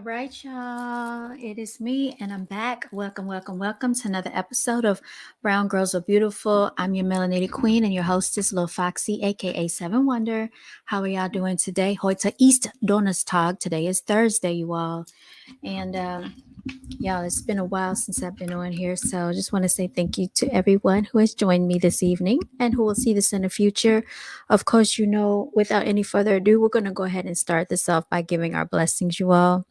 right, y'all. It is me, and I'm back. Welcome, welcome, welcome to another episode of Brown Girls Are Beautiful. I'm your melanated queen and your hostess, Lil Foxy, aka Seven Wonder. How are y'all doing today? Heute East Donnerstag. Today is Thursday, you all. And y'all, it's been a while since I've been on here, so I just want to say thank you to everyone who has joined me this evening and who will see this in the future. Of course, without any further ado, we're going to go ahead and start this off by giving our blessings, you all,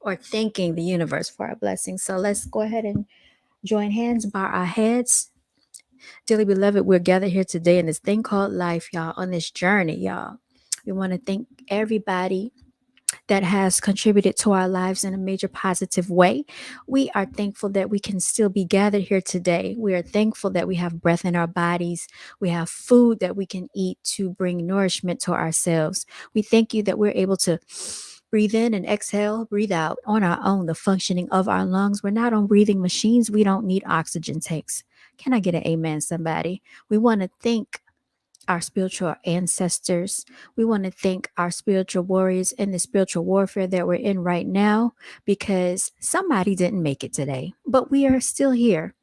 or thanking the universe for our blessings. So let's go ahead and join hands, bow our heads. Dearly beloved, we're gathered here today in this thing called life, y'all, on this journey, y'all. We want to thank everybody that has contributed to our lives in a major positive way. We are thankful that we can still be gathered here today. We are thankful that we have breath in our bodies. We have food that we can eat to bring nourishment to ourselves. We thank you that we're able to breathe in and exhale, breathe out on our own, the functioning of our lungs. We're not on breathing machines. We don't need oxygen tanks. Can I get an amen, somebody? We want to thank our spiritual ancestors. We want to thank our spiritual warriors in the spiritual warfare that we're in right now because somebody didn't make it today, but we are still here.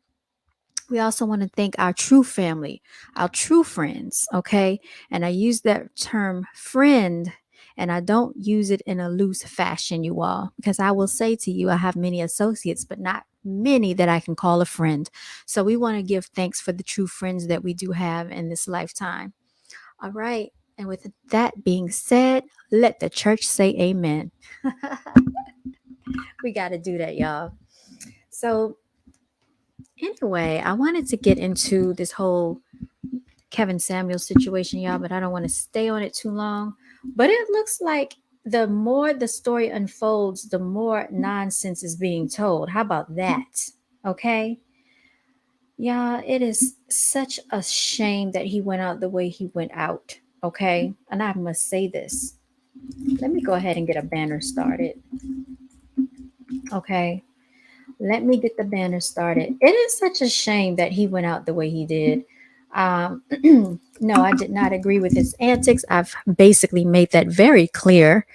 We also want to thank our true family, our true friends, okay? And I use that term friend and I don't use it in a loose fashion, you all, because I will say to you, I have many associates, but not many that I can call a friend. So we want to give thanks for the true friends that we do have in this lifetime. All right. And with that being said, let the church say amen. We got to do that, y'all. So, anyway, I wanted to get into this whole Kevin Samuels situation, y'all, but I don't want to stay on it too long. But it looks like the more the story unfolds, the more nonsense is being told. How about that? Okay. Yeah, it is such a shame that he went out the way he went out. Okay. And I must say this. Let me go ahead and get a banner started. Okay. Let me get the banner started. It is such a shame that he went out the way he did. Um, no, I did not agree with his antics. I've basically made that very clear.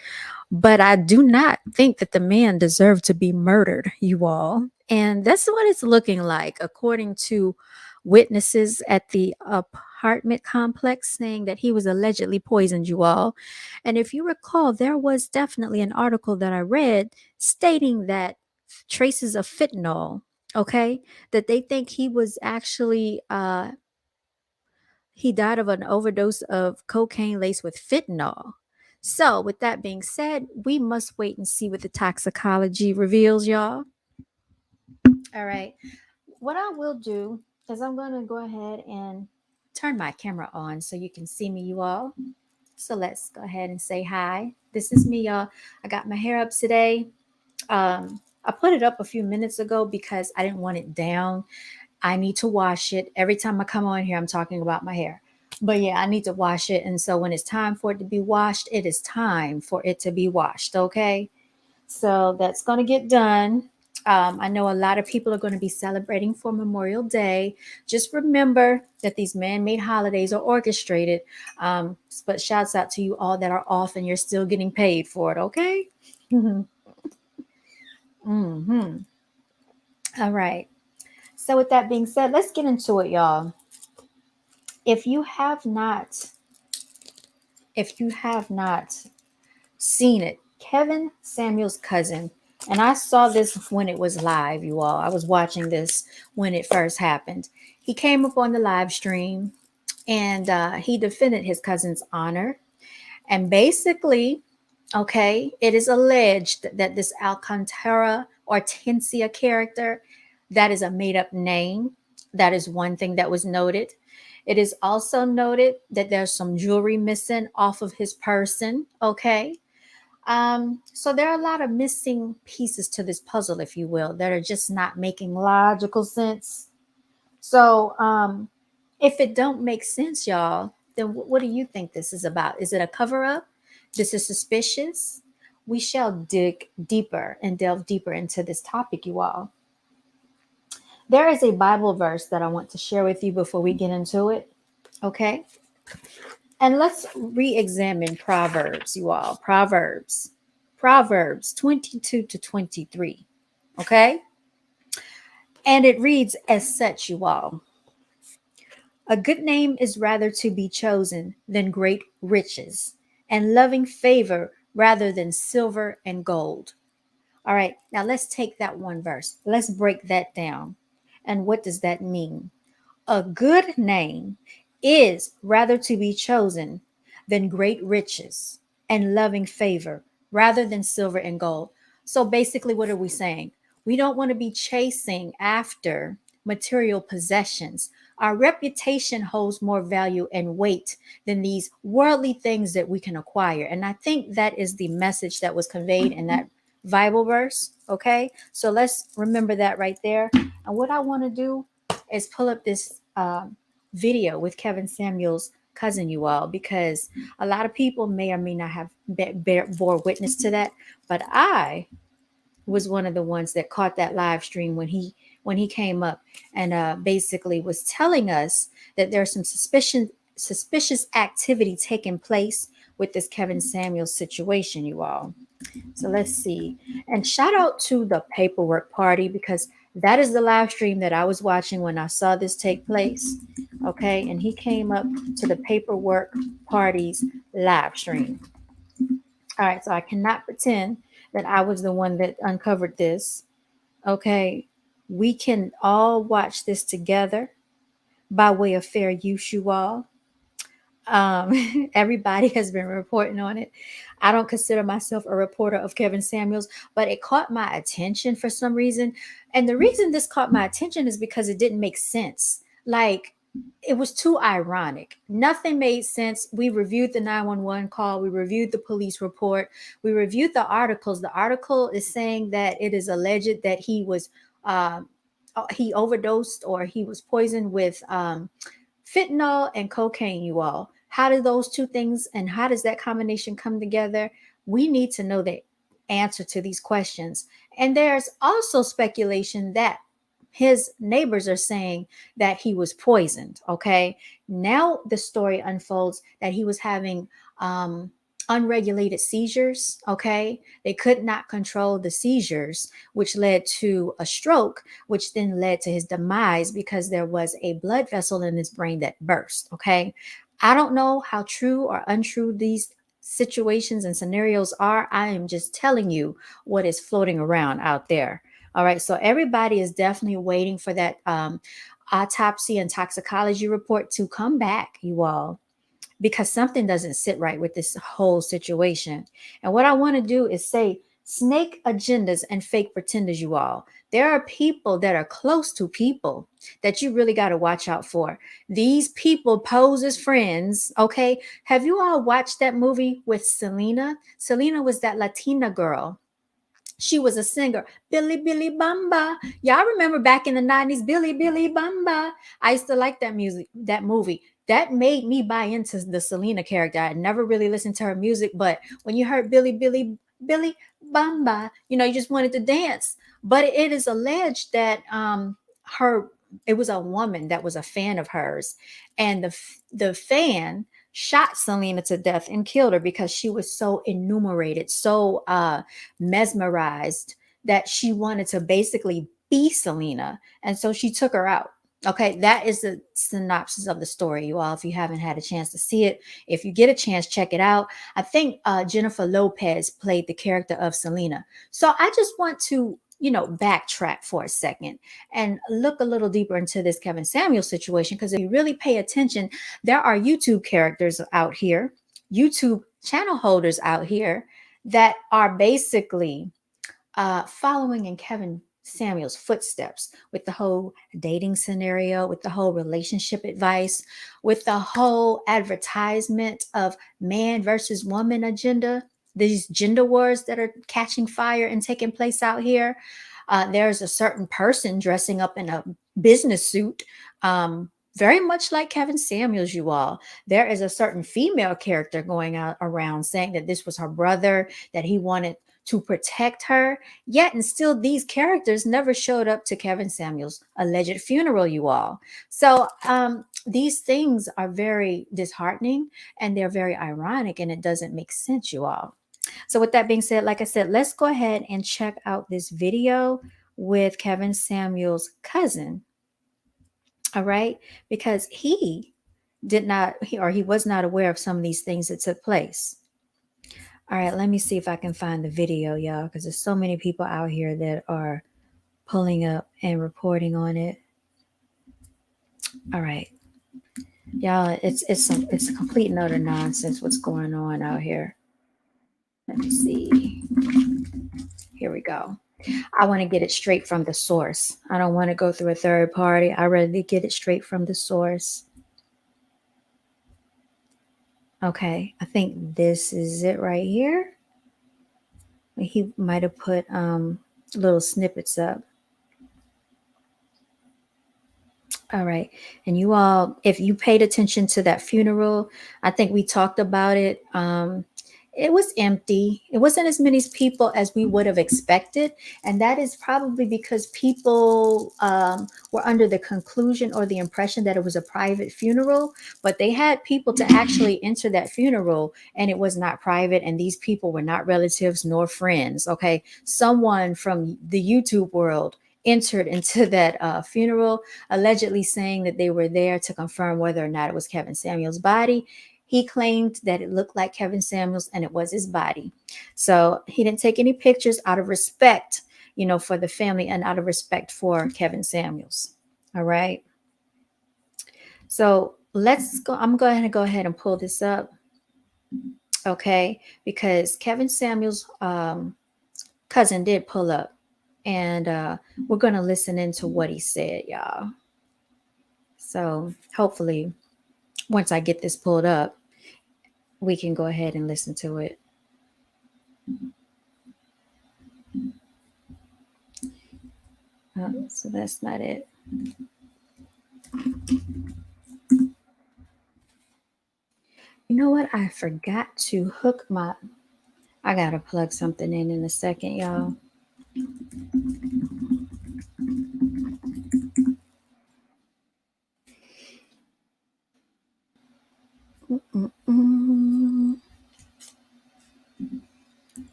But I do not think that the man deserved to be murdered, you all. And that's what it's looking like, according to witnesses at the apartment complex saying that he was allegedly poisoned, you all. And if you recall, there was definitely an article that I read stating that traces of fentanyl, okay, that they think he was actually he died of an overdose of cocaine laced with fentanyl. So, with that being said, we must wait and see what the toxicology reveals, y'all. All right. What I will do is I'm going to go ahead and turn my camera on so you can see me, you all. So, let's go ahead and say hi. This is me, y'all. I got my hair up today. I put it up a few minutes ago because I didn't want it down. I need to wash it. Every time I come on here, I'm talking about my hair. But yeah, I need to wash it. And so when it's time for it to be washed, it is time for it to be washed. Okay. So that's going to get done. I know a lot of people are going to be celebrating for Memorial Day. Just remember that these man made holidays are orchestrated. But shouts out to you all that are off and you're still getting paid for it. Okay. Mm-hmm. All right. So, with that being said, let's get into it, y'all. If you have not, if you have not seen it, Kevin Samuel's cousin, and I saw this when it was live, you all. I was watching this when it first happened. He came up on the live stream and he defended his cousin's honor. And basically, okay, it is alleged that this Alcantara Hortensia character, that is a made up name. That is one thing that was noted. It is also noted that there's some jewelry missing off of his person. Okay. So there are a lot of missing pieces to this puzzle, if you will, that are just not making logical sense. So if it don't make sense, y'all, then what do you think this is about? Is it a cover up? This is suspicious. We shall dig deeper and delve deeper into this topic, you all. There is a Bible verse that I want to share with you before we get into it. Okay. And let's re examine Proverbs, you all. Proverbs. Proverbs 22 to 23. Okay. And it reads as such, you all. A good name is rather to be chosen than great riches, and loving favor rather than silver and gold. All right, now let's take that one verse. Let's break that down. And what does that mean? A good name is rather to be chosen than great riches and loving favor rather than silver and gold. So basically, what are we saying? We don't want to be chasing after material possessions. Our reputation holds more value and weight than these worldly things that we can acquire. And I think that is the message that was conveyed in that Bible verse. Okay. So let's remember that right there. And what I want to do is pull up this video with Kevin Samuel's cousin, you all, because a lot of people may or may not have bore witness to that. But I was one of the ones that caught that live stream when he came up and basically was telling us that there's some suspicious activity taking place with this Kevin Samuel situation, you all. So let's see. And shout out to the paperwork party because that is the live stream that I was watching when I saw this take place. Okay. And he came up to the paperwork party's live stream. All right. So I cannot pretend that I was the one that uncovered this. Okay. We can all watch this together by way of fair use, you all. Everybody has been reporting on it. I don't consider myself a reporter of Kevin Samuels, but it caught my attention for some reason. And the reason this caught my attention is because it didn't make sense. Like, it was too ironic. Nothing made sense. We reviewed the 911 call. We reviewed the police report. We reviewed the articles. The article is saying that it is alleged that he overdosed or he was poisoned with fentanyl and cocaine, you all. How do those two things and how does that combination come together? We need to know the answer to these questions. And there's also speculation that his neighbors are saying that he was poisoned. Okay. Now the story unfolds that he was having unregulated seizures. Okay. They could not control the seizures, which led to a stroke, which then led to his demise because there was a blood vessel in his brain that burst. Okay. I don't know how true or untrue these situations and scenarios are. I am just telling you what is floating around out there. All right. So everybody is definitely waiting for that autopsy and toxicology report to come back, you all, because something doesn't sit right with this whole situation. And what I want to do is say snake agendas and fake pretenders, you all. There are people that are close to people that you really got to watch out for. These people pose as friends. Okay. Have you all watched that movie with Selena? Selena was that Latina girl. She was a singer, Billy Bamba. Y'all remember back in the 90s, Billy Bamba. I used to like that music, that movie. That made me buy into the Selena character. I never really listened to her music, but when you heard Billy Bamba, you know, you just wanted to dance. But it is alleged that her it was a woman that was a fan of hers, and the fan shot Selena to death and killed her because she was so enumerated, so mesmerized that she wanted to basically be Selena. And so she took her out. Okay, that is the synopsis of the story, you all. If you haven't had a chance to see it, if you get a chance, check it out. I think Jennifer Lopez played the character of Selena. So I just want to, you know, backtrack for a second and look a little deeper into this Kevin Samuel situation. Because if you really pay attention, there are YouTube characters out here, YouTube channel holders out here that are basically following in Kevin Samuel's footsteps with the whole dating scenario, with the whole relationship advice, with the whole advertisement of man versus woman agenda, these gender wars that are catching fire and taking place out here. There's a certain person dressing up in a business suit, very much like Kevin Samuels, you all. There is a certain female character going out around saying that this was her brother, that he wanted to protect her. Yet and still, these characters never showed up to Kevin Samuel's alleged funeral, you all. So these things are very disheartening and they're very ironic, and it doesn't make sense, you all. So with that being said, like I said, let's go ahead and check out this video with Kevin Samuel's cousin. All right, because he did not, he was not aware of some of these things that took place. All right, let me see if I can find the video, y'all, because there's so many people out here that are pulling up and reporting on it. All right, y'all, it's a complete and utter nonsense what's going on out here. Let me see. Here we go. I want to get it straight from the source. I don't want to go through a third party. I rather get it straight from the source. Okay, I think this is it right here. He might have put little snippets up. All right. And you all, if you paid attention to that funeral, I think we talked about it. It was empty. It wasn't as many people as we would have expected. And that is probably because people were under the conclusion or the impression that it was a private funeral, but they had people to actually enter that funeral and it was not private. And these people were not relatives nor friends. Okay. Someone from the YouTube world entered into that funeral, allegedly saying that they were there to confirm whether or not it was Kevin Samuel's body. He claimed that it looked like Kevin Samuel's and it was his body. So he didn't take any pictures out of respect, for the family and out of respect for Kevin Samuel's. All right. So let's go. I'm going to go ahead and pull this up. Okay. Because Kevin Samuel's cousin did pull up. And we're going to listen into what he said, y'all. So hopefully, once I get this pulled up, we can go ahead and listen to it. So that's not it. You know what? I forgot to hook my... I got to plug something in a second, y'all.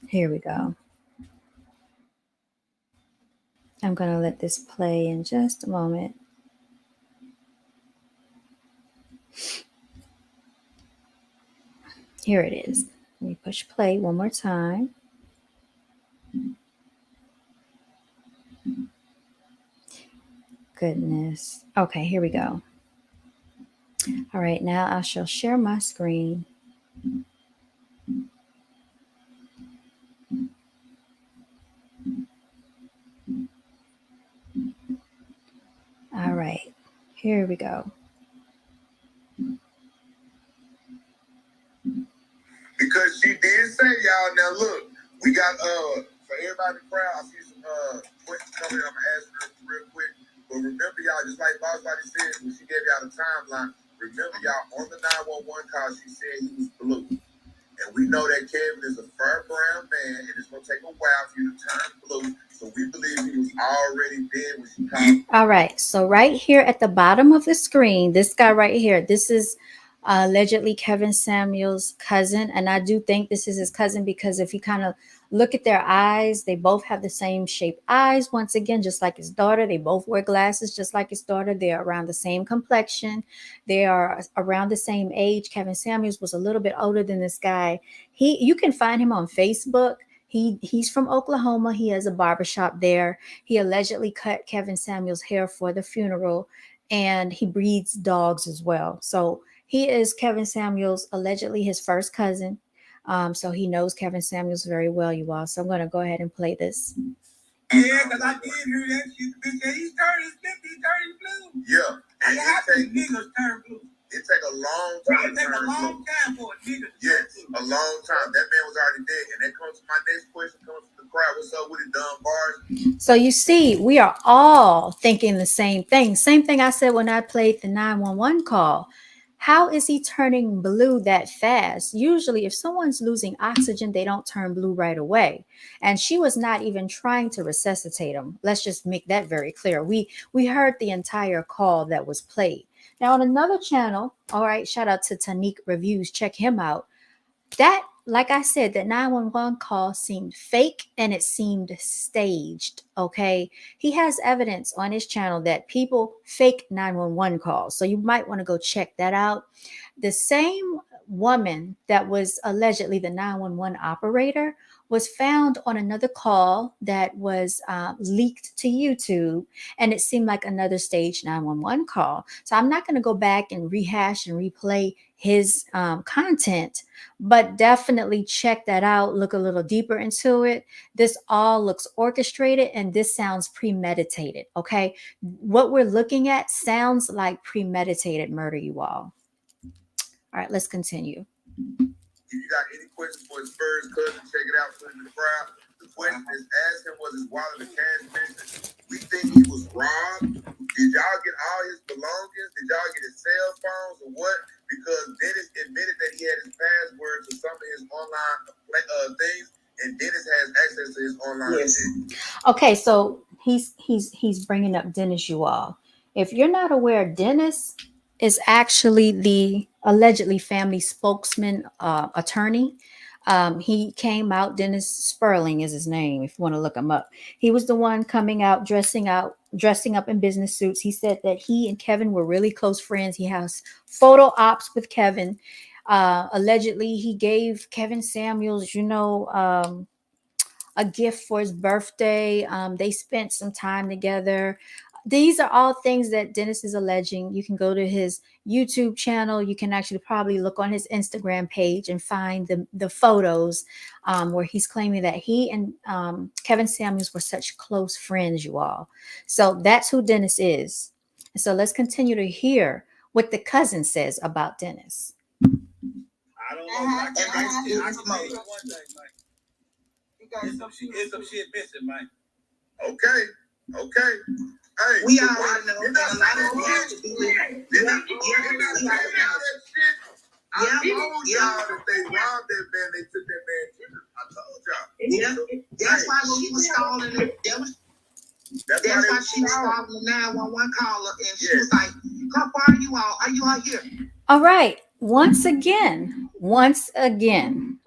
Here we go. I'm going to let this play in just a moment. Here it is. Let me push play one more time. Goodness. Okay, here we go. All right, now I shall share my screen. All right, here we go. Because she did say, y'all, now look, we got, for everybody in the crowd, I see some questions coming. I'm going to ask them real quick. But remember, y'all, just like Boss Lady said, when she gave y'all the timeline, remember, y'all, on the 911 call, she said he was blue. And we know that Kevin is a fur brown man, and it's going to take a while for you to turn blue. So we believe he was already dead when she called. All right. So right here at the bottom of the screen, this guy right here, this is allegedly Kevin Samuel's cousin. And I do think this is his cousin because if you kind of look at their eyes, they both have the same shaped eyes. Once again, just like his daughter, they both wear glasses just like his daughter. They're around the same complexion. They are around the same age. Kevin Samuels was a little bit older than this guy. You can find him on Facebook. He's from Oklahoma. He has a barbershop there. He allegedly cut Kevin Samuel's hair for the funeral, and he breeds dogs as well. So he is Kevin Samuel's allegedly his first cousin. So he knows Kevin Samuels very well, you all. So I'm going to go ahead and play this. Yeah, because I did hear that shit. Bitch said he's turning 50, 30 blue. Yeah. And niggas turn blue. It take a long time. It take a long time for a nigga to yes, turn blue. A long time. That man was already dead. And that comes to my next question, comes from the crowd. What's up with it, Dumb Bars? So you see, we are all thinking the same thing. Same thing I said when I played the 911 call. How is he turning blue that fast? Usually, if someone's losing oxygen, they don't turn blue right away. And she was not even trying to resuscitate him. Let's just make that very clear. We heard the entire call that was played. Now, on another channel, all right, shout out to Tanique Reviews, check him out. That, like I said, that 911 call seemed fake and it seemed staged. Okay. He has evidence on his channel that people fake 911 calls. So you might want to go check that out. The same woman that was allegedly the 911 operator was found on another call that was leaked to YouTube, and it seemed like another stage 911 call. So I'm not going to go back and rehash and replay his content, but definitely check that out. Look a little deeper into it. This all looks orchestrated and this sounds premeditated. Okay. What we're looking at sounds like premeditated murder, you all. All right, let's continue. If you got any questions for his first cousin, check it out. Put it in the crowd. The question is, asked him, was his wallet a cash business? We think he was robbed. Did y'all get all his belongings? Did y'all get his cell phones or what? Because Dennis admitted that he had his password to some of his online things, and Dennis has access to his online shit. Okay, so he's bringing up Dennis, you all. If you're not aware, Dennis is actually the allegedly family spokesman attorney. He came out, Dennis Sperling is his name, if you want to look him up. He was the one coming out, dressing up in business suits. He said that he and Kevin were really close friends. He has photo ops with Kevin. Allegedly, he gave Kevin Samuels, a gift for his birthday. They spent some time together. These are all things that Dennis is alleging. You can go to his YouTube channel. You can actually probably look on his Instagram page and find the photos where he's claiming that he and Kevin Samuels were such close friends, you all. So that's who Dennis is. So let's continue to hear what the cousin says about Dennis. I don't know. I can tell you one thing, Mike. It's some shit missing, Mike. Okay. Hey, we already know that a lot of people have to do with it. Y'all that they robbed that man, they took that man too. I told y'all. Yeah, that's why she was calling it. That's why she was calling the 911 caller, and she was like, "How far are you all? Are you all here?" All right. Once again,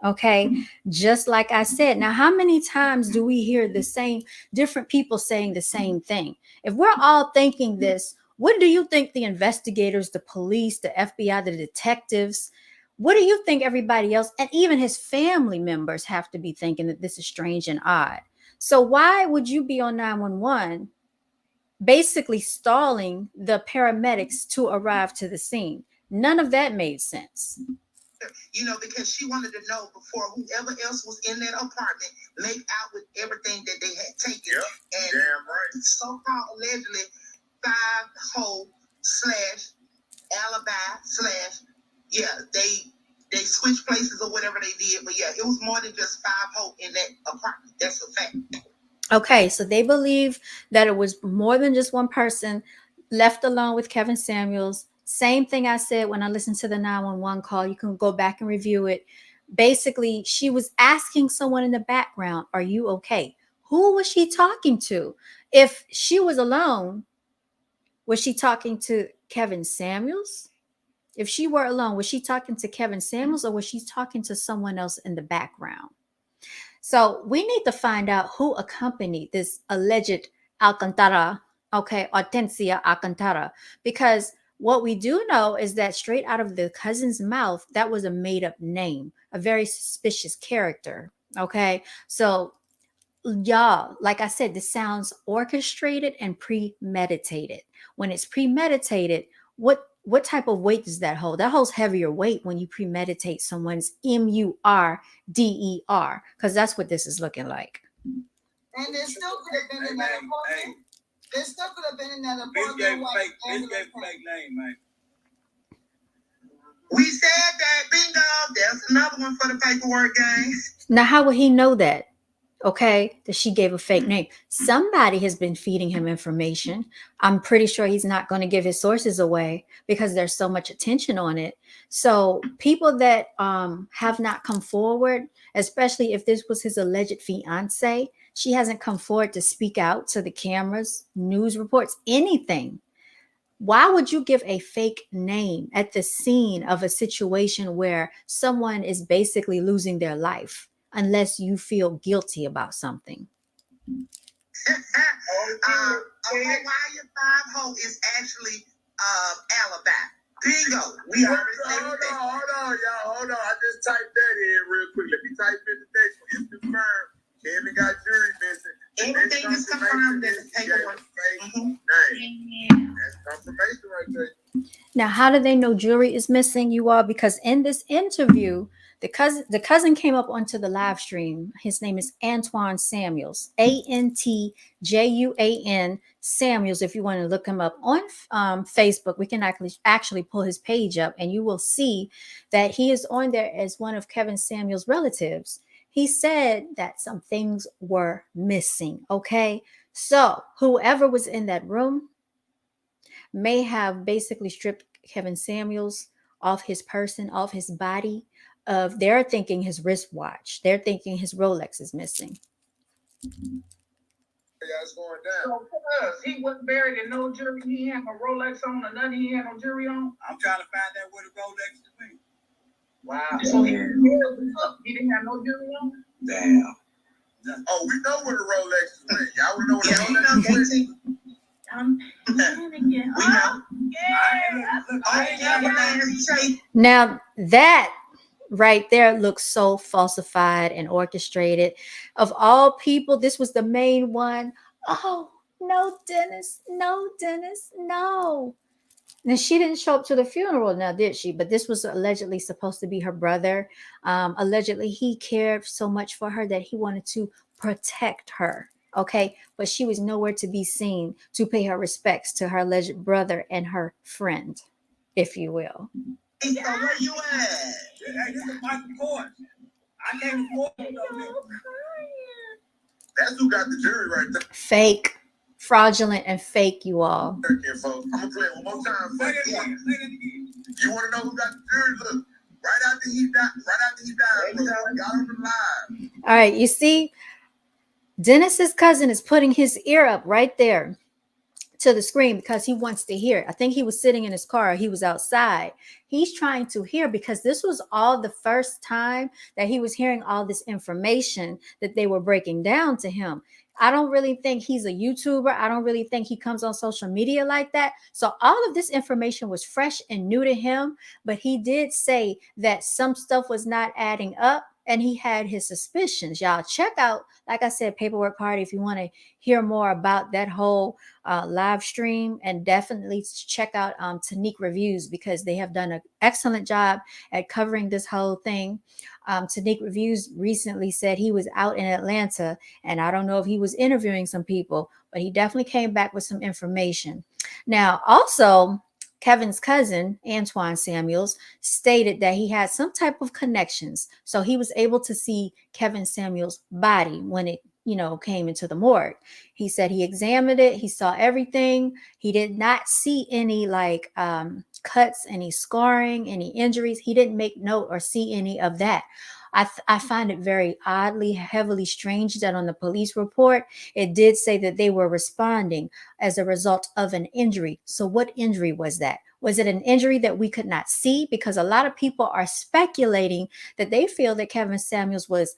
okay, just like I said. Now, how many times do we hear the same different people saying the same thing? If we're all thinking this, what do you think the investigators, the police, the FBI, the detectives, what do you think everybody else, and even his family members, have to be thinking that this is strange and odd? So why would you be on 911 basically stalling the paramedics to arrive to the scene? None of that made sense. Because she wanted to know before whoever else was in that apartment make out with everything that they had taken. Yep, and damn right. So-called allegedly 5-hole / alibi / they switched places or whatever they did. But yeah, it was more than just 5-hole in that apartment. That's a fact. Okay, so they believe that it was more than just one person left alone with Kevin Samuels. Same thing I said when I listened to the 911 call. You can go back and review it. Basically, she was asking someone in the background, "Are you okay?" Who was she talking to? If she was alone, was she talking to Kevin Samuels? If she were alone, was she talking to Kevin Samuels, or was she talking to someone else in the background? So we need to find out who accompanied this alleged Alcantara, okay, Hortensia Alcantara, because what we do know is that straight out of the cousin's mouth, that was a made up name, a very suspicious character, okay? So y'all, like I said, this sounds orchestrated and premeditated. When it's premeditated, what type of weight does that hold? That holds heavier weight when you premeditate someone's MURDER, because that's what this is looking like. And there still could have been in that apartment. There still could have been in that apartment. This gave fake name, man. We said that. Bingo. There's another one for the paperwork game. Now, how would he know that? okay, that she gave a fake name. Somebody has been feeding him information. I'm pretty sure he's not going to give his sources away because there's so much attention on it. So people that have not come forward, especially if this was his alleged fiance, she hasn't come forward to speak out to the cameras, news reports, anything. Why would you give a fake name at the scene of a situation where someone is basically losing their life unless you feel guilty about something? A Hawaiian 5-0 is actually alibi. Bingo. We already said Hold that. on, y'all. Hold on. I just typed that in real quick. Let me type in the next one. It's confirmed. Kevin got jury missing. Everything is confirmed in the paperwork. Name. That's confirmation right there. Now, how do they know jury is missing, you all? Because in this interview, the cousin came up onto the live stream. His name is Antoine Samuels, ANTJUAN Samuels. If you want to look him up on Facebook, we can actually pull his page up, and you will see that he is on there as one of Kevin Samuels' relatives. He said that some things were missing. Okay, so whoever was in that room may have basically stripped Kevin Samuels off his person, off his body. They're thinking his wristwatch. They're thinking his Rolex is missing. Yeah, it's going down. So, he wasn't buried in no jury. He had no Rolex on or nothing. He had no jury on. I'm trying to find out where the Rolex is be. Wow. So he didn't have no jury on. Damn. Oh, we know where the Rolex went. Y'all would know where Yeah, the we know Rolex went. that. I'm panicking. We know. Yeah. Now that right there looks so falsified and orchestrated. Of all people, this was the main one. Oh, no, Dennis. No, Dennis. No. Now, she didn't show up to the funeral now, did she? But this was allegedly supposed to be her brother. Allegedly, he cared so much for her that he wanted to protect her. Okay, but she was nowhere to be seen to pay her respects to her alleged brother and her friend, if you will. So where you at? Hey, this is Michael Kors. I can't afford it. That's who got the jury right there. Fake, fraudulent, and fake, you all. Here, folks. I'm gonna play it one more time. Say that Folks. again. Say that again. You want to know who got the jury? Look, right after he died, bro, got on the live. All right, you see, Dennis's cousin is putting his ear up right there to the screen because he wants to hear. I think he was sitting in his car. He was outside. He's trying to hear because this was all the first time that he was hearing all this information that they were breaking down to him. I don't really think he's a YouTuber. I don't really think he comes on social media like that. So all of this information was fresh and new to him, but he did say that some stuff was not adding up and he had his suspicions. Y'all check out, like I said, Paperwork Party if you want to hear more about that whole live stream, and definitely check out Tanique Reviews because they have done an excellent job at covering this whole thing. Tanique Reviews recently said he was out in Atlanta, and I don't know if he was interviewing some people, but he definitely came back with some information. Now, also, Kevin's cousin, Antoine Samuels, stated that he had some type of connections. So he was able to see Kevin Samuels' body when it, came into the morgue. He said he examined it. He saw everything. He did not see any cuts, any scarring, any injuries. He didn't make note or see any of that. I find it very oddly, heavily strange that on the police report, it did say that they were responding as a result of an injury. So what injury was that? Was it an injury that we could not see? Because a lot of people are speculating that they feel that Kevin Samuels was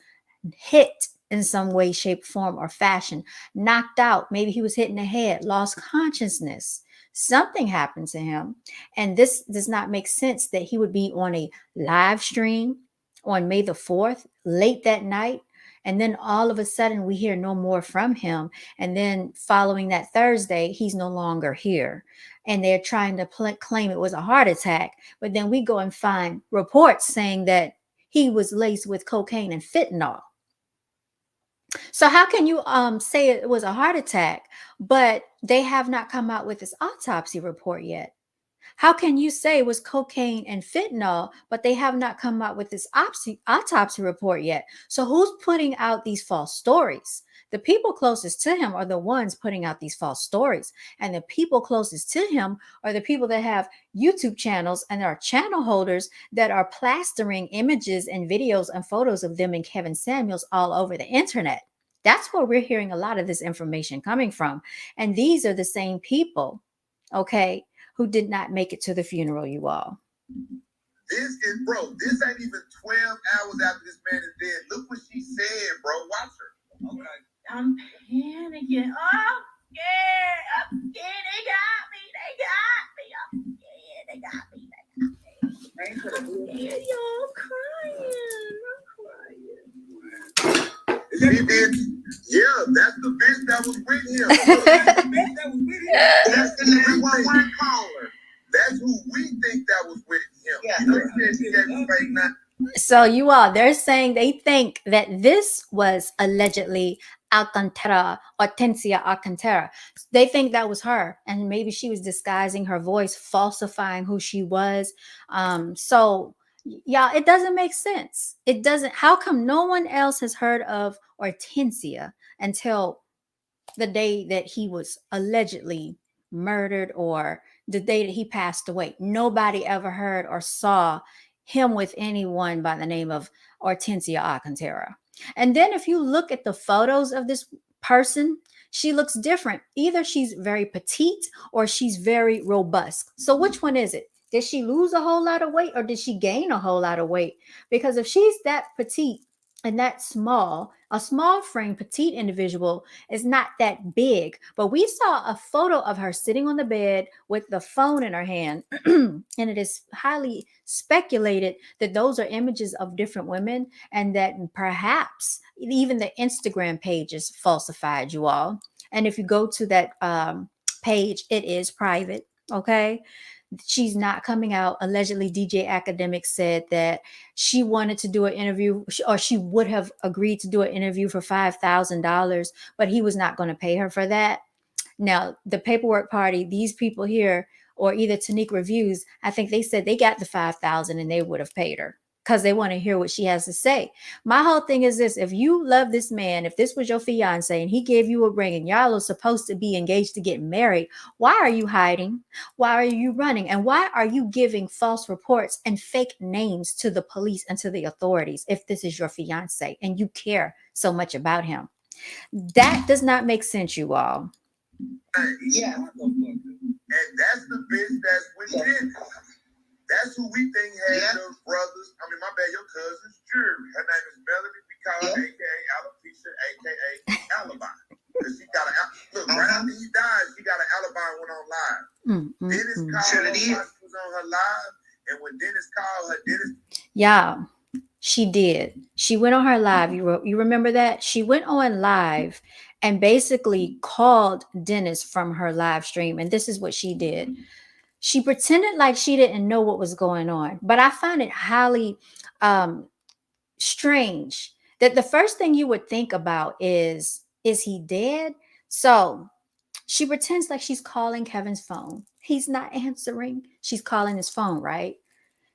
hit in some way, shape, form, or fashion, knocked out. Maybe he was hit in the head, lost consciousness. Something happened to him. And this does not make sense that he would be on a live stream on May the 4th, late that night. And then all of a sudden we hear no more from him. And then following that Thursday, he's no longer here. And they're trying to claim it was a heart attack. But then we go and find reports saying that he was laced with cocaine and fentanyl. So how can you say it was a heart attack, but they have not come out with this autopsy report yet? How can you say it was cocaine and fentanyl, but they have not come out with this autopsy report yet? So who's putting out these false stories? The people closest to him are the ones putting out these false stories. And the people closest to him are the people that have YouTube channels and are channel holders that are plastering images and videos and photos of them and Kevin Samuels all over the internet. That's where we're hearing a lot of this information coming from. And these are the same people, okay, who did not make it to the funeral, you all. This is, bro, this ain't even 12 hours after this man is dead. Look what she said, bro. Watch her. Okay. I'm panicking. Oh, yeah. I'm scared. They got me. I'm scared, y'all crying. She did. Yeah, that's the bitch that was with him. That's the 911 caller. That's who we think that was with him. Yeah. You know, she said she gave him fake nine. So you all, they're saying they think that this was allegedly Alcantara, Hortensia Alcantara. They think that was her, and maybe she was disguising her voice, falsifying who she was. So y'all, it doesn't make sense. It doesn't. How come no one else has heard of Hortensia until the day that he was allegedly murdered or the day that he passed away? Nobody ever heard or saw him with anyone by the name of Hortensia Alcantara. And then if you look at the photos of this person, she looks different. Either she's very petite or she's very robust. So which one is it? Did she lose a whole lot of weight or did she gain a whole lot of weight? Because if she's that petite and that small, a small frame petite individual is not that big. But we saw a photo of her sitting on the bed with the phone in her hand. And it is highly speculated that those are images of different women and that perhaps even the Instagram page is falsified, you all. And if you go to that page, it is private. Okay. She's not coming out. Allegedly, DJ Academic said that she wanted to do an interview, or she would have agreed to do an interview for $5,000, but he was not going to pay her for that. Now, the paperwork party, these people here, or either Tanique Reviews, I think they said they got the $5,000 and they would have paid her because they want to hear what she has to say. My whole thing is this: if you love this man, if this was your fiance and he gave you a ring and y'all are supposed to be engaged to get married, why are you hiding? Why are you running? And why are you giving false reports and fake names to the police and to the authorities if this is your fiance and you care so much about him? That does not make sense, you all. Yeah. And that's the bitch that's with Dennis. That's who we think had those brothers. I mean, my bad, your cousin's jury. Her name is Melanie. We call her AKA Alopecia, AKA Alibi. Because she got look, right after he died, she got an alibi and went on live. Dennis called her, was on her live, and when Dennis called her, Yeah, she did. She went on her live. You remember that? She went on live and basically called Dennis from her live stream. And this is what she did. She pretended like she didn't know what was going on. But I find it highly strange that the first thing you would think about is he dead? So she pretends like she's calling Kevin's phone. He's not answering. She's calling his phone, right?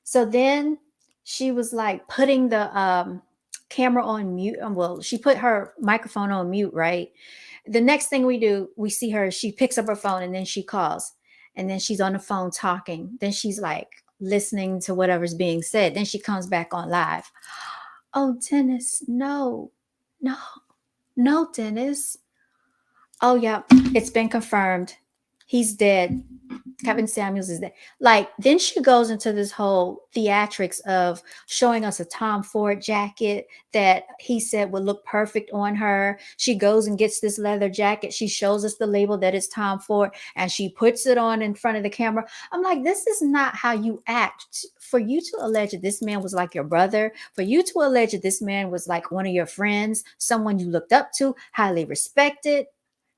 So then she was like putting the camera on mute. Well, she put her microphone on mute, right? The next thing we see her, she picks up her phone and then she calls. And then she's on the phone talking. Then she's like listening to whatever's being said. Then she comes back on live. Oh, Dennis, no, Dennis. Oh, yeah, it's been confirmed. He's dead. Kevin Samuels is dead. Like, then she goes into this whole theatrics of showing us a Tom Ford jacket that he said would look perfect on her. She goes and gets this leather jacket. She shows us the label that it's Tom Ford and she puts it on in front of the camera. I'm like, this is not how you act. For you to allege that this man was like your brother, for you to allege that this man was like one of your friends, someone you looked up to, highly respected,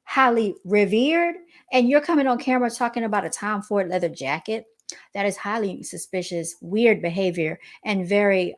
highly revered, and you're coming on camera talking about a Tom Ford leather jacket. That is highly suspicious, weird behavior, and very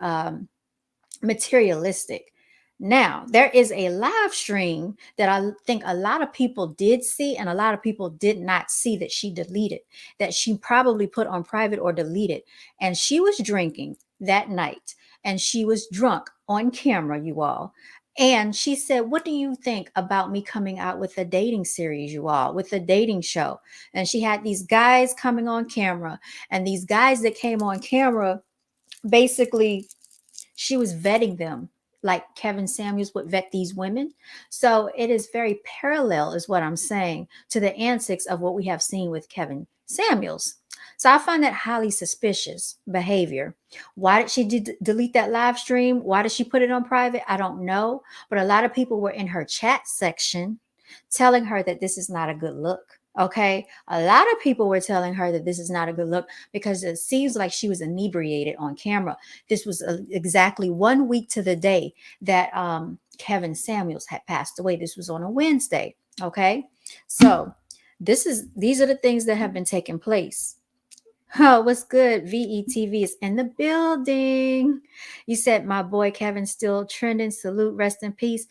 materialistic. Now, there is a live stream that I think a lot of people did see and a lot of people did not see that she deleted, that she probably put on private or deleted. And she was drinking that night and she was drunk on camera, you all. And she said, "What do you think about me coming out with a dating series, you all, with a dating show?" And she had these guys coming on camera, and these guys that came on camera, basically, she was vetting them like Kevin Samuels would vet these women. So it is very parallel, is what I'm saying, to the antics of what we have seen with Kevin Samuels. So I find that highly suspicious behavior. Why did she delete that live stream? Why did she put it on private? I don't know. But a lot of people were in her chat section telling her that this is not a good look. Okay. A lot of people were telling her that this is not a good look because it seems like she was inebriated on camera. This was exactly 1 week to the day that Kevin Samuels had passed away. This was on a Wednesday. Okay. So these are the things that have been taking place. Oh, what's good? VETV is in the building. You said my boy Kevin still trending. Salute, rest in peace.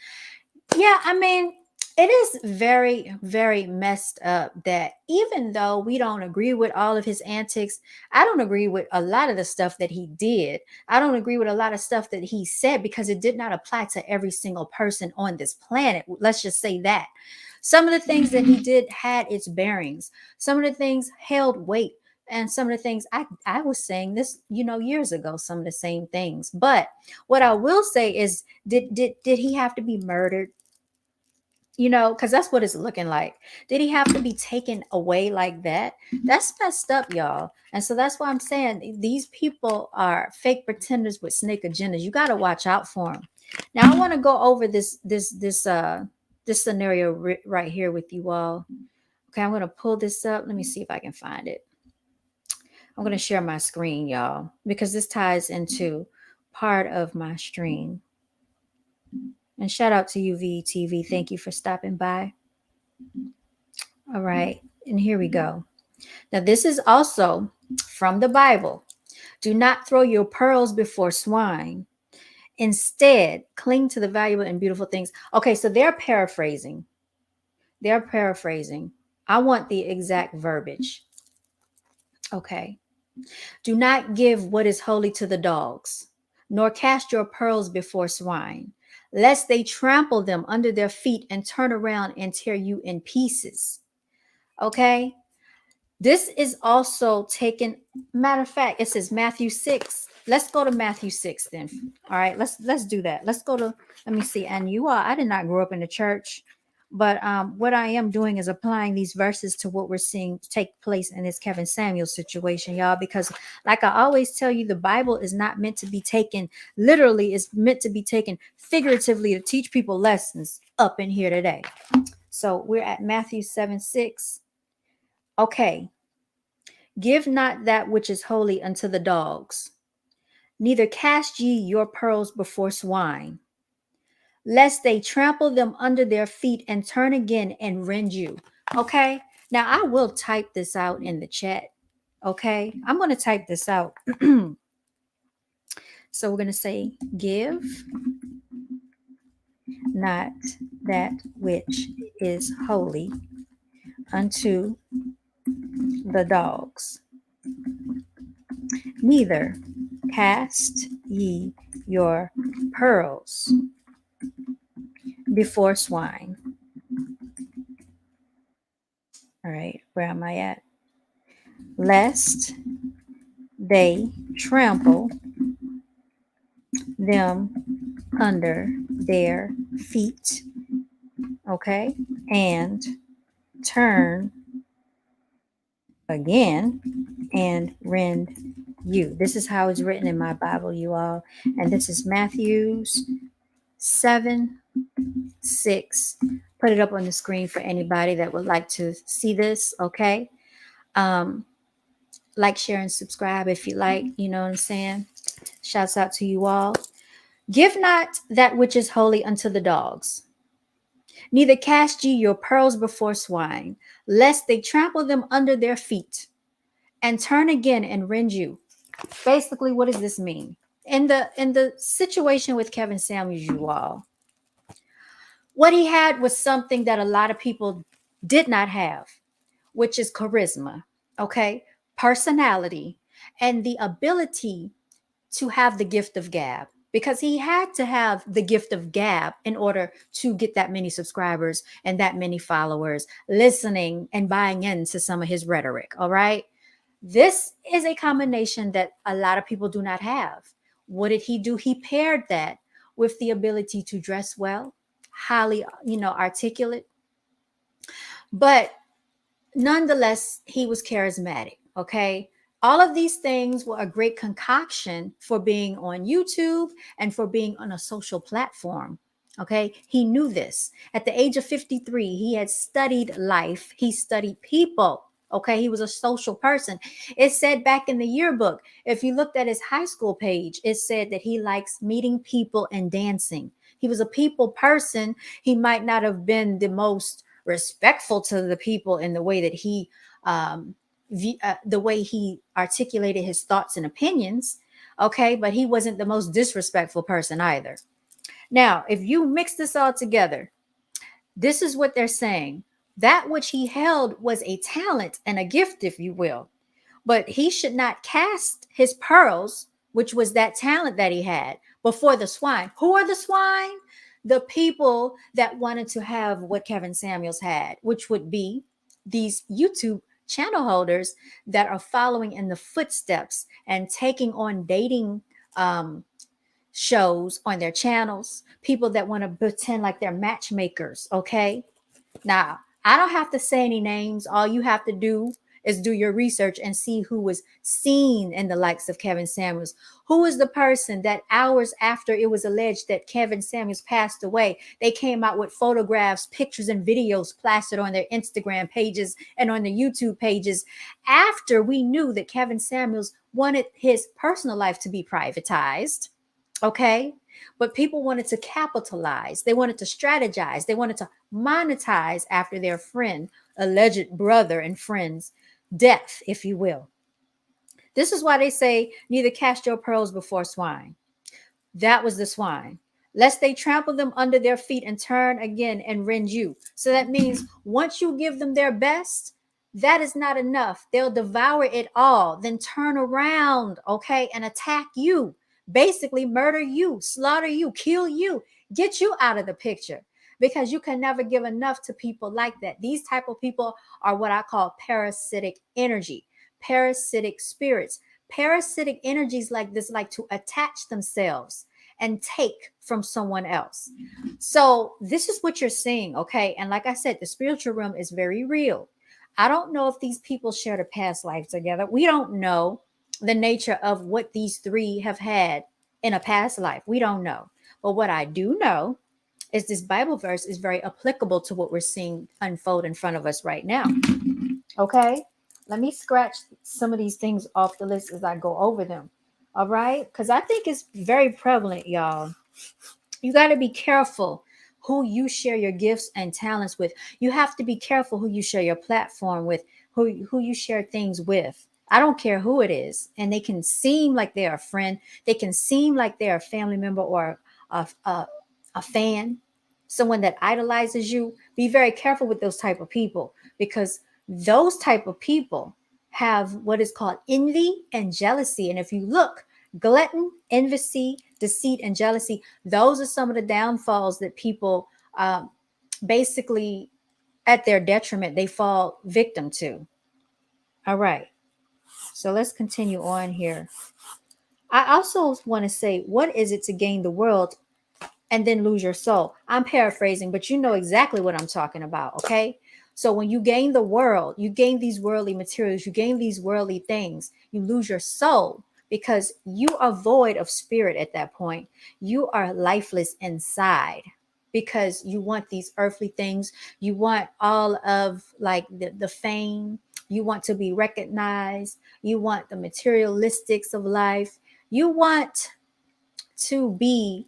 Yeah, I mean, it is very, very messed up that even though we don't agree with all of his antics, I don't agree with a lot of the stuff that he did. I don't agree with a lot of stuff that he said because it did not apply to every single person on this planet. Let's just say that. Some of the things that he did had its bearings. Some of the things held weight. And some of the things I was saying this, years ago, some of the same things. But what I will say is, did he have to be murdered? Because that's what it's looking like. Did he have to be taken away like that? That's messed up, y'all. And so that's why I'm saying these people are fake pretenders with snake agendas. You got to watch out for them. Now I want to go over this scenario right here with you all. Okay, I'm going to pull this up. Let me see if I can find it. I'm going to share my screen, y'all, because this ties into part of my stream. And shout out to you, VTV. Thank you for stopping by. All right. And here we go. Now, this is also from the Bible. Do not throw your pearls before swine. Instead, cling to the valuable and beautiful things. Okay, so they're paraphrasing. I want the exact verbiage. Okay. Do not give what is holy to the dogs, nor cast your pearls before swine, lest they trample them under their feet and turn around and tear you in pieces. Okay. This is also taken. Matter of fact, it says Matthew 6. Let's go to Matthew 6 then. All right. Let's do that. Let's go to, let me see. And I did not grow up in the church, but what I am doing is applying these verses to what we're seeing take place in this Kevin Samuels situation, y'all, because like I always tell you, the Bible is not meant to be taken literally. It's meant to be taken figuratively to teach people lessons up in here today. So we're at Matthew 7:6. Okay. Give not that which is holy unto the dogs, neither cast ye your pearls before swine, lest they trample them under their feet and turn again and rend you. Okay. Now I will type this out in the chat. Okay. I'm going to type this out. So we're going to say, give not that which is holy unto the dogs, neither cast ye your pearls before swine. All right, where am I at? Lest they trample them under their feet, okay, and turn again and rend you. This is how it's written in my Bible, you all. And this is Matthew's 7:6. Put it up on the screen for anybody that would like to see this, okay? Like, share, and subscribe if you like, you know what I'm saying? Shouts out to you all. Give not that which is holy unto the dogs, neither cast ye your pearls before swine, lest they trample them under their feet and turn again and rend you. Basically, what does this mean? In the situation with Kevin Samuels, you all, What he had was something that a lot of people did not have, which is charisma, okay? Personality, and the ability to have the gift of gab, because he had to have the gift of gab in order to get that many subscribers and that many followers listening and buying into some of his rhetoric. All right. This is a combination that a lot of people do not have. What did he do? He paired that with the ability to dress well, highly, articulate, but nonetheless, he was charismatic. Okay. All of these things were a great concoction for being on YouTube and for being on a social platform. Okay. He knew this. At the age of 53, he had studied life, he studied people. Okay. He was a social person. It said back in the yearbook, if you looked at his high school page, it said that he likes meeting people and dancing. He was a people person. He might not have been the most respectful to the people in the way that he the way he articulated his thoughts and opinions. Okay, but he wasn't the most disrespectful person either. Now, if you mix this all together, this is what they're saying. That which he held was a talent and a gift, if you will, but he should not cast his pearls, which was that talent that he had, before the swine. Who are the swine? The people that wanted to have what Kevin Samuels had, which would be these YouTube channel holders that are following in the footsteps and taking on dating shows on their channels, people that want to pretend like they're matchmakers. Okay. Now, I don't have to say any names. All you have to do is do your research and see who was seen in the likes of Kevin Samuels. Who is the person that hours after it was alleged that Kevin Samuels passed away, they came out with photographs, pictures, and videos plastered on their Instagram pages and on their YouTube pages after we knew that Kevin Samuels wanted his personal life to be privatized. Okay. But people wanted to capitalize. They wanted to strategize. They wanted to monetize after their friend, alleged brother and friend's death, if you will. This is why they say, neither cast your pearls before swine. That was the swine. Lest they trample them under their feet and turn again and rend you. So that means once you give them their best, that is not enough. They'll devour it all, then turn around, okay, and attack you. Basically murder you, slaughter you, kill you, get you out of the picture, because you can never give enough to people like that. These type of people are what I call parasitic energy, parasitic spirits. Parasitic energies like this like to attach themselves and take from someone else. So this is what you're seeing, okay? And like I said, the spiritual realm is very real. I don't know if these people shared a past life together. We don't know the nature of what these three have had in a past life. We don't know. But what I do know is this Bible verse is very applicable to what we're seeing unfold in front of us right now. Okay. Let me scratch some of these things off the list as I go over them. All right. Because I think it's very prevalent, y'all. You got to be careful who you share your gifts and talents with. You have to be careful who you share your platform with, who you share things with. I don't care who it is. And they can seem like they're a friend. They can seem like they're a family member or a fan, someone that idolizes you. Be very careful with those type of people, because those type of people have what is called envy and jealousy. And if you look, glutton, envy, deceit, and jealousy, those are some of the downfalls that people basically at their detriment, they fall victim to. All right. So let's continue on here. I also want to say, what is it to gain the world and then lose your soul? I'm paraphrasing, but you know exactly what I'm talking about, okay? So when you gain the world, you gain these worldly materials, you gain these worldly things, you lose your soul because you are void of spirit at that point. You are lifeless inside because you want these earthly things. You want all of like the fame. You want to be recognized. You want the materialistics of life. You want to be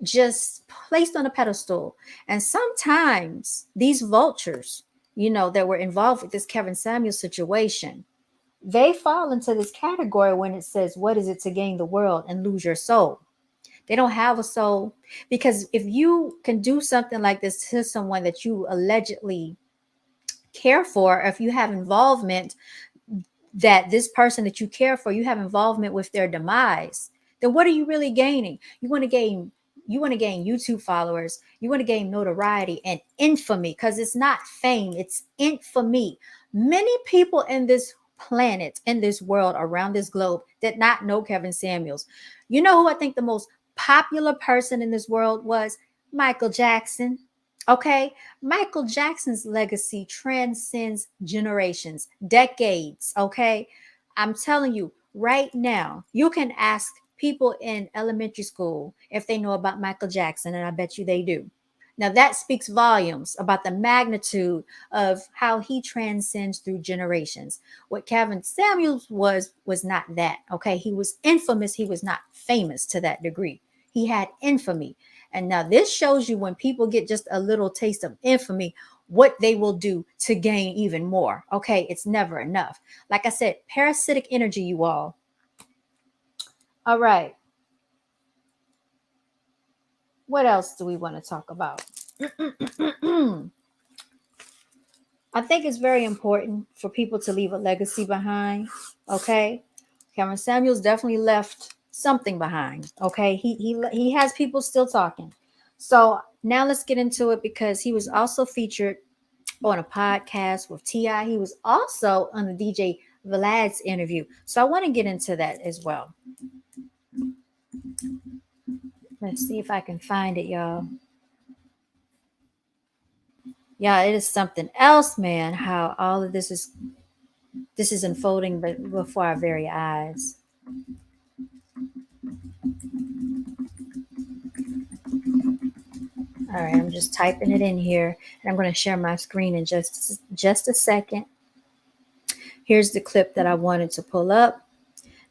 just placed on a pedestal. And sometimes these vultures, that were involved with this Kevin Samuels situation, they fall into this category when it says, what is it to gain the world and lose your soul? They don't have a soul. Because if you can do something like this to someone that you allegedly care for, if you have involvement, that this person that you care for, you have involvement with their demise, then what are you really gaining? You want to gain YouTube followers, you want to gain notoriety and infamy, because it's not fame, it's infamy. Many people in this planet, in this world, around this globe, did not know Kevin Samuels. You know who I think the most popular person in this world was? Michael Jackson. Okay, Michael Jackson's legacy transcends generations, decades. Okay, I'm telling you right now, you can ask people in elementary school if they know about Michael Jackson, and I bet you they do. Now, that speaks volumes about the magnitude of how he transcends through generations. What Kevin Samuels was not that. Okay, he was infamous, he was not famous to that degree. He had infamy. And now this shows you when people get just a little taste of infamy, what they will do to gain even more. Okay, it's never enough. Like I said, parasitic energy, you all. All right. What else do we want to talk about? I think it's very important for people to leave a legacy behind. Okay, Kevin Samuels definitely left something behind. Okay, he has people still talking. So now let's get into it, because he was also featured on a podcast with T.I. He was also on the DJ Vlad's interview. So I want to get into that as well. Let's see if I can find it, y'all. Yeah, it is something else, man, how all of this is unfolding before our very eyes. All right, I'm just typing it in here, and I'm going to share my screen in just a second. Here's the clip that I wanted to pull up.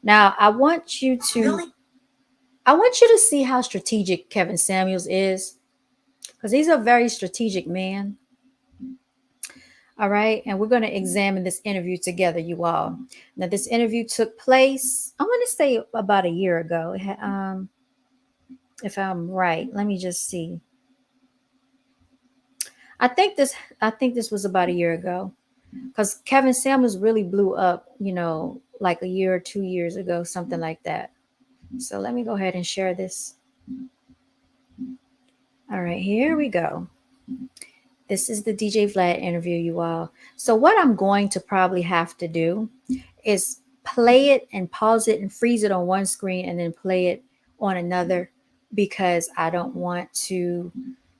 Now, I want you to see how strategic Kevin Samuels is, because he's a very strategic man. All right, and we're going to examine this interview together, you all. Now, this interview took place, I want to say about a year ago. If I'm right, let me just see. I think this was about a year ago, because Kevin Samuels really blew up, like a year or 2 years ago, something like that. So let me go ahead and share this. All right, here we go. This is the DJ Vlad interview, you all. So what I'm going to probably have to do is play it and pause it and freeze it on one screen and then play it on another, because I don't want to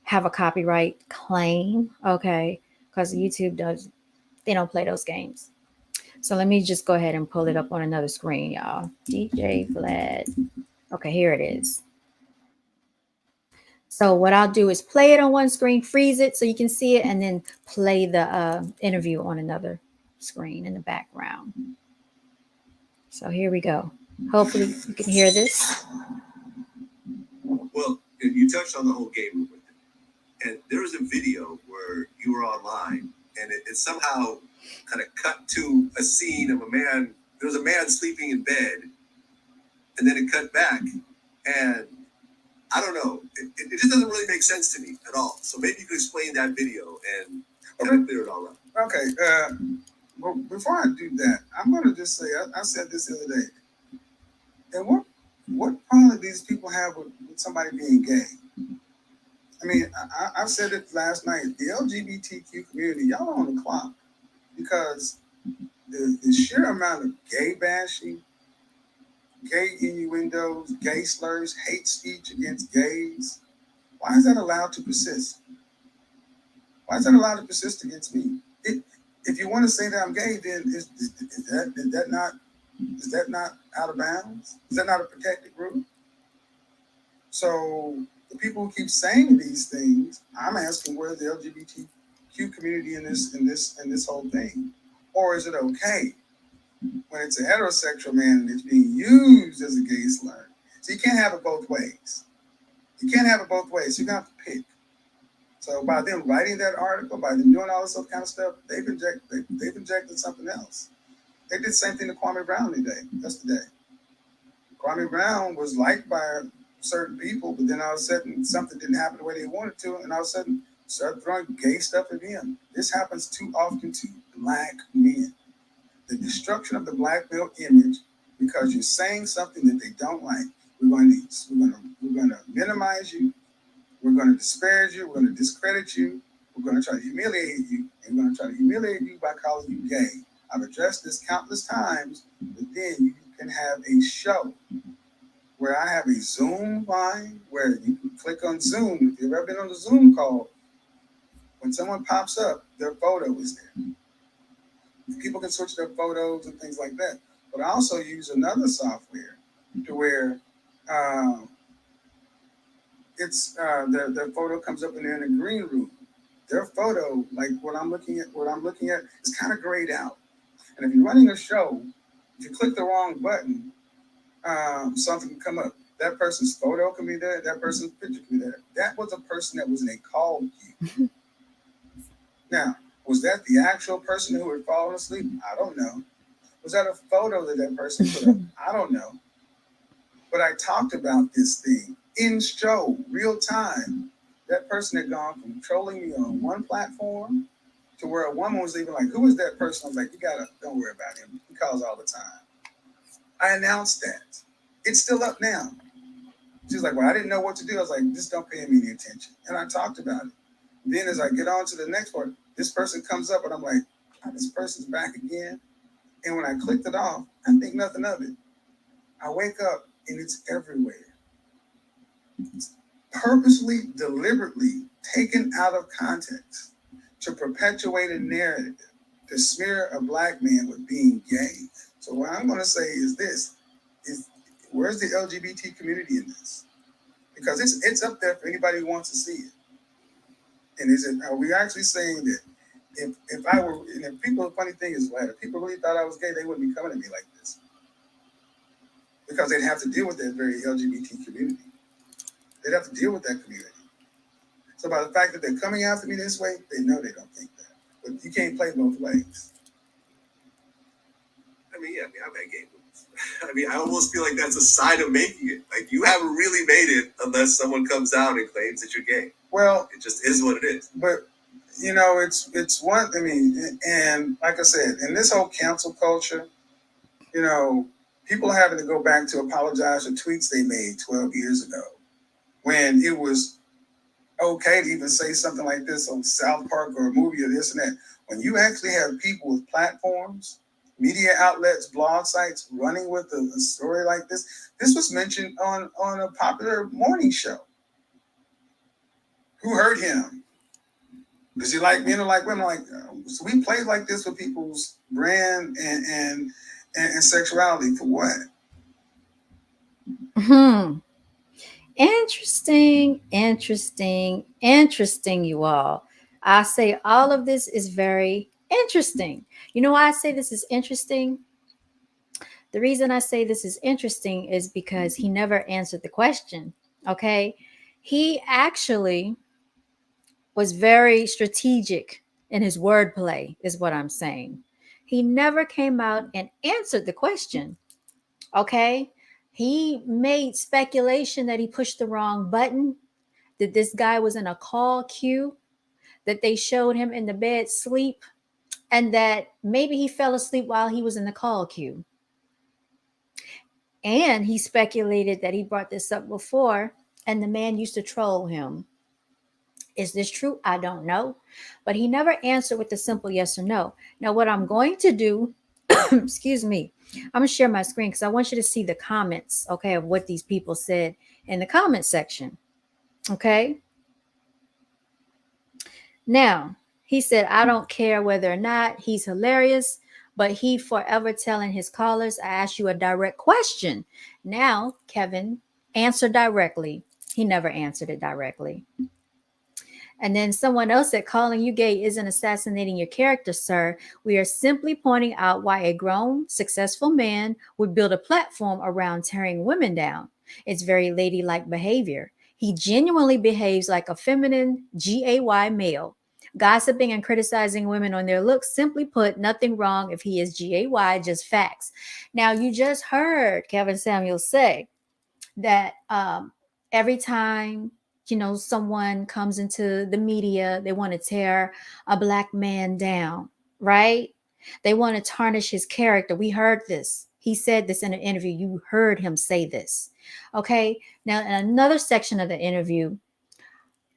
have a copyright claim. Okay, because YouTube they don't play those games. So let me just go ahead and pull it up on another screen, y'all. DJ Vlad. Okay, here it is. So what I'll do is play it on one screen, freeze it so you can see it, and then play the interview on another screen in the background. So here we go. Hopefully you can hear this. Well, you touched on the whole gay movement, and there was a video where you were online, and it somehow kind of cut to a scene of a man. There was a man sleeping in bed, and then it cut back, and I don't know. It just doesn't really make sense to me at all. So maybe you could explain that video and clear it all up. Okay. Well, before I do that, I'm going to just say, I said this the other day. And what problem do these people have with somebody being gay? I mean, I said it last night. The LGBTQ community, y'all are on the clock, because the sheer amount of gay bashing, gay innuendos, gay slurs, hate speech against gays, why is that allowed to persist? Why is that allowed to persist against me? If you want to say that I'm gay, then is that not out of bounds? Is that not a protected group? So the people who keep saying these things, I'm asking, where's the LGBTQ community in this whole thing? Or is it okay when it's a heterosexual man and it's being used as a gay slur? So you can't have it both ways. You can't have it both ways. You're going to have to pick. So by them writing that article, by them doing all this other kind of stuff, they've injected something else. They did the same thing to Kwame Brown yesterday. Kwame Brown was liked by certain people, but then all of a sudden something didn't happen the way they wanted to, and all of a sudden start throwing gay stuff at them. This happens too often to Black men. The destruction of the Black male image because you're saying something that they don't like. We're going to minimize you. We're going to disparage you. We're going to discredit you. We're going to try to humiliate you, and we're going to try to humiliate you by calling you gay. I've addressed this countless times, but then you can have a show where I have a Zoom line where you can click on Zoom. If you've ever been on a Zoom call, when someone pops up, their photo is there. People can switch their photos and things like that. But I also use another software to where their photo comes up and they're in a green room. Their photo, like what I'm looking at, is kind of grayed out. And if you're running a show, if you click the wrong button, something can come up. That person's photo can be there. That person's picture can be there. That was a person that was in a call queue. Now, was that the actual person who had fallen asleep? I don't know. Was that a photo that person put up? I don't know. But I talked about this thing in show, real time. That person had gone from trolling me on one platform to where a woman was even like, who is that person? I was like, don't worry about him. He calls all the time. I announced that. It's still up now. She was like, well, I didn't know what to do. I was like, just don't pay me any attention. And I talked about it. Then as I get on to the next part, this person comes up and I'm like, oh, this person's back again. And when I clicked it off, I think nothing of it. I wake up and it's everywhere. It's purposely, deliberately taken out of context to perpetuate a narrative, to smear a Black man with being gay. So what I'm going to say is this, where's the LGBT community in this? Because it's up there for anybody who wants to see it. And are we actually saying that if I were, and if people, the funny thing is, if people really thought I was gay, they wouldn't be coming at me like this. Because they'd have to deal with that very LGBT community. They'd have to deal with that community. So by the fact that they're coming after me this way, they know they don't think that. But you can't play both ways. I've had gay movies. I almost feel like that's a sign of making it. Like, you haven't really made it unless someone comes out and claims that you're gay. Well, it just is what it is. But it's one. And like I said, in this whole cancel culture, people are having to go back to apologize for tweets they made 12 years ago, when it was okay to even say something like this on South Park or a movie or this and that. When you actually have people with platforms, media outlets, blog sites running with a story like this was mentioned on a popular morning show. Who hurt him? Does he like men or like women? So we play like this with people's brand and sexuality for what? Interesting, you all. I say all of this is very interesting. You know why I say this is interesting? The reason I say this is interesting is because he never answered the question. Okay. He actually was very strategic in his wordplay, is what I'm saying. He never came out and answered the question. Okay. He made speculation that he pushed the wrong button, that this guy was in a call queue, that they showed him in the bed sleep, and that maybe he fell asleep while he was in the call queue. And he speculated that he brought this up before, and the man used to troll him. Is this true? I don't know. But he never answered with a simple yes or no. Now, what I'm going to do, excuse me, I'm going to share my screen because I want you to see the comments, okay, of what these people said in the comment section. Okay. Now, he said, I don't care whether or not he's hilarious, but he forever telling his callers, I asked you a direct question. Now, Kevin, answer directly. He never answered it directly. And then someone else said, calling you gay isn't assassinating your character, sir. We are simply pointing out why a grown, successful man would build a platform around tearing women down. It's very ladylike behavior. He genuinely behaves like a feminine, GAY male. Gossiping and criticizing women on their looks, simply put, nothing wrong if he is GAY, just facts. Now, you just heard Kevin Samuels say that every time, someone comes into the media, they want to tear a Black man down, right? They want to tarnish his character. We heard this. He said this in an interview. You heard him say this. Okay. Now, in another section of the interview,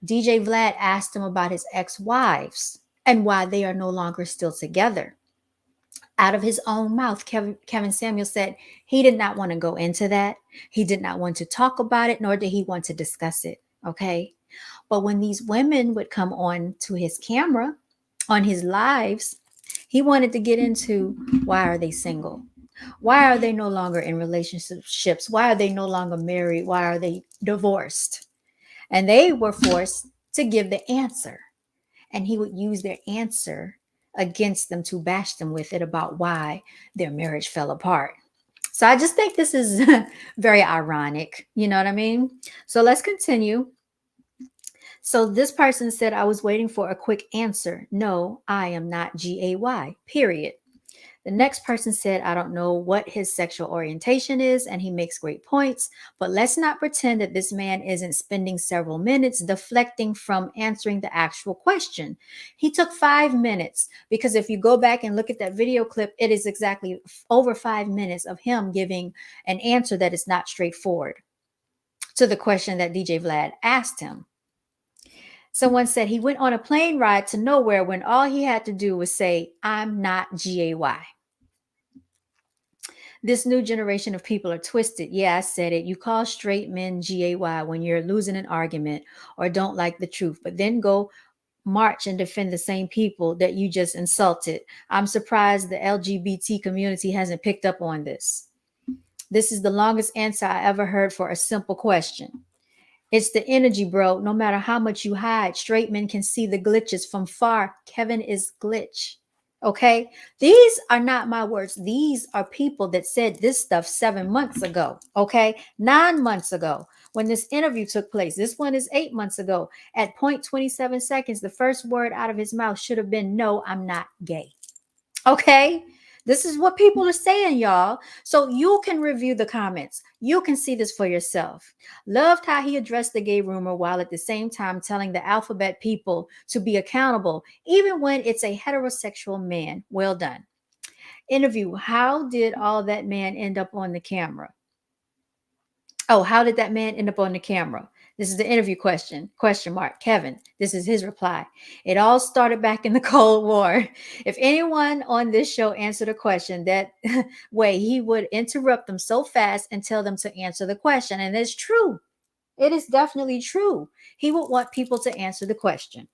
DJ Vlad asked him about his ex-wives and why they are no longer still together. Out of his own mouth, Kevin Samuel said he did not want to go into that. He did not want to talk about it, nor did he want to discuss it. Okay. But when these women would come on to his camera, on his lives, he wanted to get into why are they single? Why are they no longer in relationships? Why are they no longer married? Why are they divorced? And they were forced to give the answer. And he would use their answer against them to bash them with it about why their marriage fell apart. So I just think this is very ironic. You know what I mean? So let's continue. So this person said, I was waiting for a quick answer. No, I am not GAY, period. The next person said, I don't know what his sexual orientation is, and he makes great points, but let's not pretend that this man isn't spending several minutes deflecting from answering the actual question. He took 5 minutes, because if you go back and look at that video clip, it is exactly over 5 minutes of him giving an answer that is not straightforward to the question that DJ Vlad asked him. Someone said he went on a plane ride to nowhere when all he had to do was say, I'm not GAY. This new generation of people are twisted. Yeah, I said it. You call straight men GAY when you're losing an argument or don't like the truth, but then go march and defend the same people that you just insulted. I'm surprised the LGBT community hasn't picked up on this. This is the longest answer I ever heard for a simple question. It's the energy, bro. No matter how much you hide, straight men can see the glitches from far. Kevin is glitch. Okay. These are not my words. These are people that said this stuff 7 months ago. Okay. 9 months ago when this interview took place. This one is 8 months ago. At 0.27 seconds, the first word out of his mouth should have been, no, I'm not gay. Okay. This is what people are saying, y'all. So you can review the comments. You can see this for yourself. Loved how he addressed the gay rumor while at the same time telling the alphabet people to be accountable, even when it's a heterosexual man. Well done. Interview. How did all that man end up on the camera? Oh, how did that man end up on the camera? This is the interview question. Question mark. Kevin. This is his reply. It all started back in the Cold War. If anyone on this show answered a question that way, he would interrupt them so fast and tell them to answer the question. And it's true. It is definitely true. He would want people to answer the question.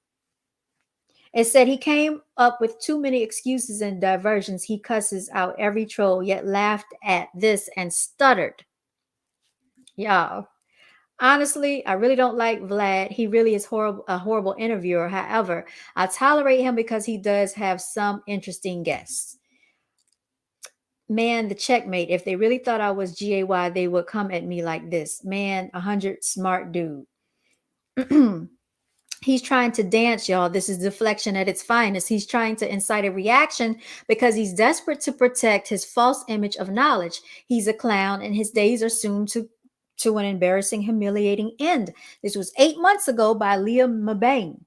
It said he came up with too many excuses and diversions. He cusses out every troll, yet laughed at this and stuttered. Y'all. Honestly, I really don't like Vlad. He really is a horrible interviewer. However, I tolerate him because he does have some interesting guests. Man, the checkmate. If they really thought I was GAY, they would come at me like this. Man, 100 smart dude. He's trying to dance, y'all. This is deflection at its finest. He's trying to incite a reaction because he's desperate to protect his false image of knowledge. He's a clown and his days are soon to an embarrassing, humiliating end. This was 8 months ago by Liam Mabane.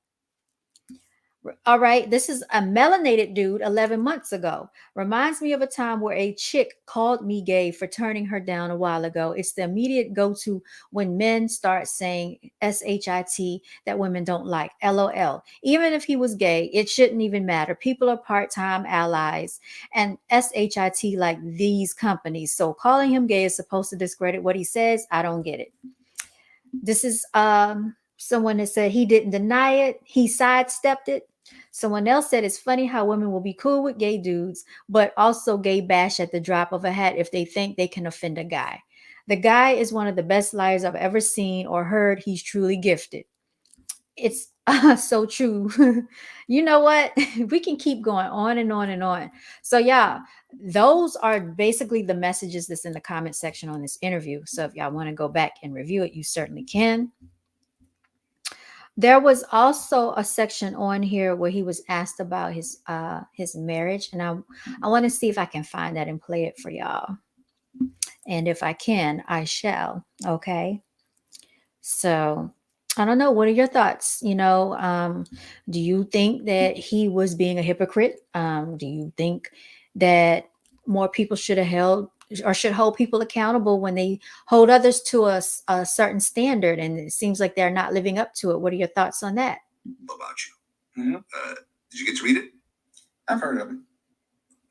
All right, this is a melanated dude 11 months ago. Reminds me of a time where a chick called me gay for turning her down a while ago. It's the immediate go-to when men start saying SHIT that women don't like. LOL. Even if he was gay, it shouldn't even matter. People are part-time allies and SHIT like these companies. So calling him gay is supposed to discredit what he says. I don't get it. This is someone that said he didn't deny it. He sidestepped it. Someone else said it's funny how women will be cool with gay dudes, but also gay bash at the drop of a hat if they think they can offend a guy. The guy is one of the best liars I've ever seen or heard. He's truly gifted. It's so true. You know what? We can keep going on and on and on. So yeah, those are basically the messages that's in the comment section on this interview. So if y'all want to go back and review it, you certainly can. There was also a section on here where he was asked about his marriage, and I want to see if I can find that and play it for y'all. And if I can, I shall. Okay. So I don't know. What are your thoughts? Do you think that he was being a hypocrite? Do you think that more people should have held or should hold people accountable when they hold others to a certain standard and it seems like they're not living up to it? What are your thoughts on that? About you. Mhm. Did you get to read it? I've heard of it.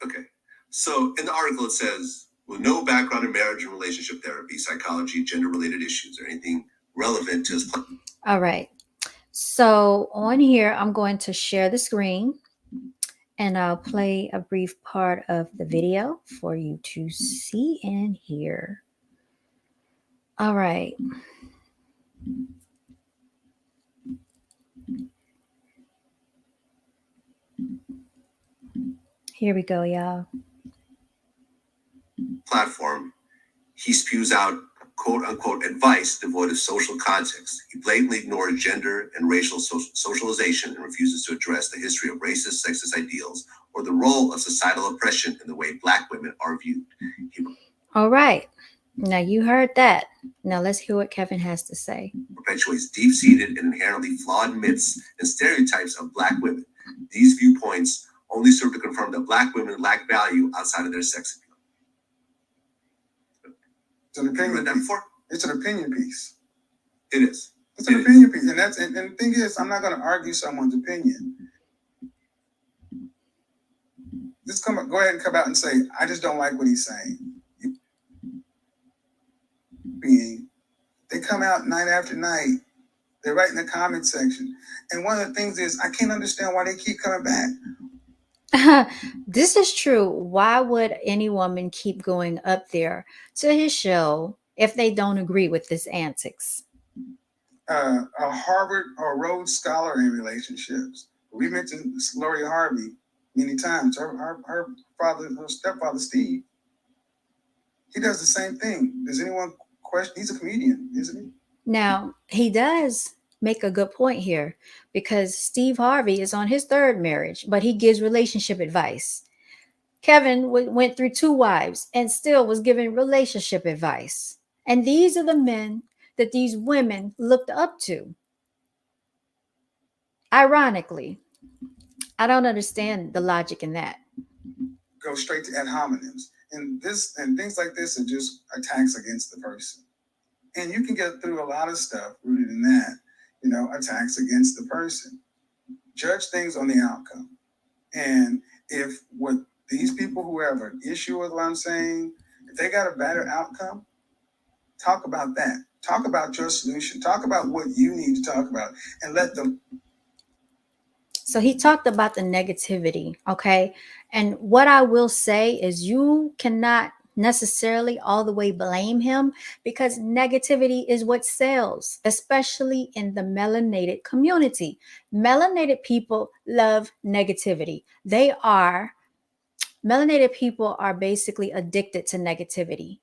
Okay. So in the article, it says, with no background in marriage and relationship therapy, psychology, gender-related issues, or anything relevant to his All right. So on here, I'm going to share the screen and I'll play a brief part of the video for you to see and hear. All right. Here we go, y'all. platform, he spews out quote-unquote advice devoid of social context. He blatantly ignores gender and racial socialization and refuses to address the history of racist, sexist ideals or the role of societal oppression in the way Black women are viewed. All right. Now you heard that. Now let's hear what Kevin has to say. Perpetuates deep-seated and inherently flawed myths and stereotypes of Black women. These viewpoints only serve to confirm that Black women lack value outside of their sex appeal. It's an You read opinion that piece. before? It's an opinion piece. It is. It's an opinion piece. And the thing is, I'm not going to argue someone's opinion. Just go ahead and come out and say, I just don't like what he's saying. They come out night after night. They write in the comment section. And one of the things is, I can't understand why they keep coming back. This is true. Why would any woman keep going up there to his show if they don't agree with his antics? A Harvard or Rhodes Scholar in relationships. We mentioned Lori Harvey many times. Her stepfather, Steve, he does the same thing. Does anyone question? He's a comedian, isn't he? Now, he does make a good point here because Steve Harvey is on his third marriage, but he gives relationship advice. Kevin went through 2 wives and still was giving relationship advice. And these are the men that these women looked up to. Ironically, I don't understand the logic in that. Go straight to ad hominems. And things like this are just attacks against the person. And you can get through a lot of stuff rooted in that, attacks against the person. Judge things on the outcome. And if what these people who have an issue with what I'm saying, if they got a better outcome, talk about that. Talk about your solution. Talk about what you need to talk about and let them. So he talked about the negativity, okay? And what I will say is you cannot necessarily all the way blame him because negativity is what sells, especially in the melanated community. Melanated people love negativity. Melanated people are basically addicted to negativity.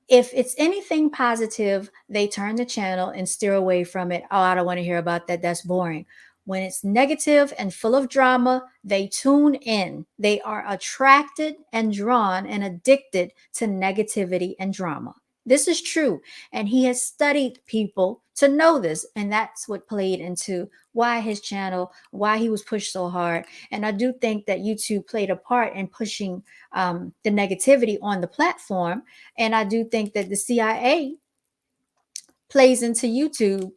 If it's anything positive, they turn the channel and steer away from it. Oh, I don't want to hear about that. That's boring. When it's negative and full of drama, they tune in. They are attracted and drawn and addicted to negativity and drama. This is true. And he has studied people to know this. And that's what played into why his channel, why he was pushed so hard. And I do think that YouTube played a part in pushing the negativity on the platform. And I do think that the CIA plays into YouTube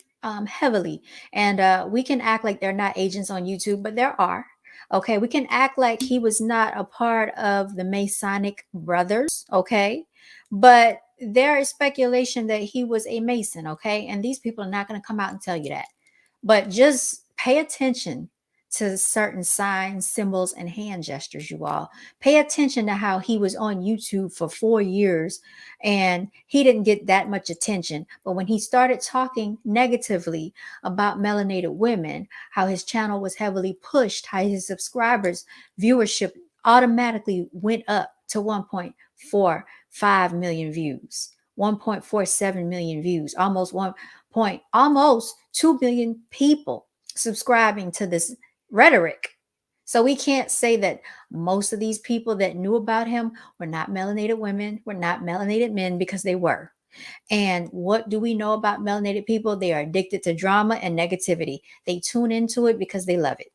heavily. And we can act like they're not agents on YouTube, but there are. Okay, we can act like he was not a part of the Masonic Brothers. Okay, but there is speculation that he was a Mason. Okay, and these people are not going to come out and tell you that. But just pay attention to certain signs, symbols, and hand gestures, you all. Pay attention to how he was on YouTube for 4 years and he didn't get that much attention. But when he started talking negatively about melanated women, how his channel was heavily pushed, how his subscribers' viewership automatically went up to 1.45 million views, 1.47 million views, almost 2 billion people subscribing to this rhetoric. So we can't say that most of these people that knew about him were not melanated women, were not melanated men, because they were. And what do we know about melanated people? They are addicted to drama and negativity. They tune into it because they love it.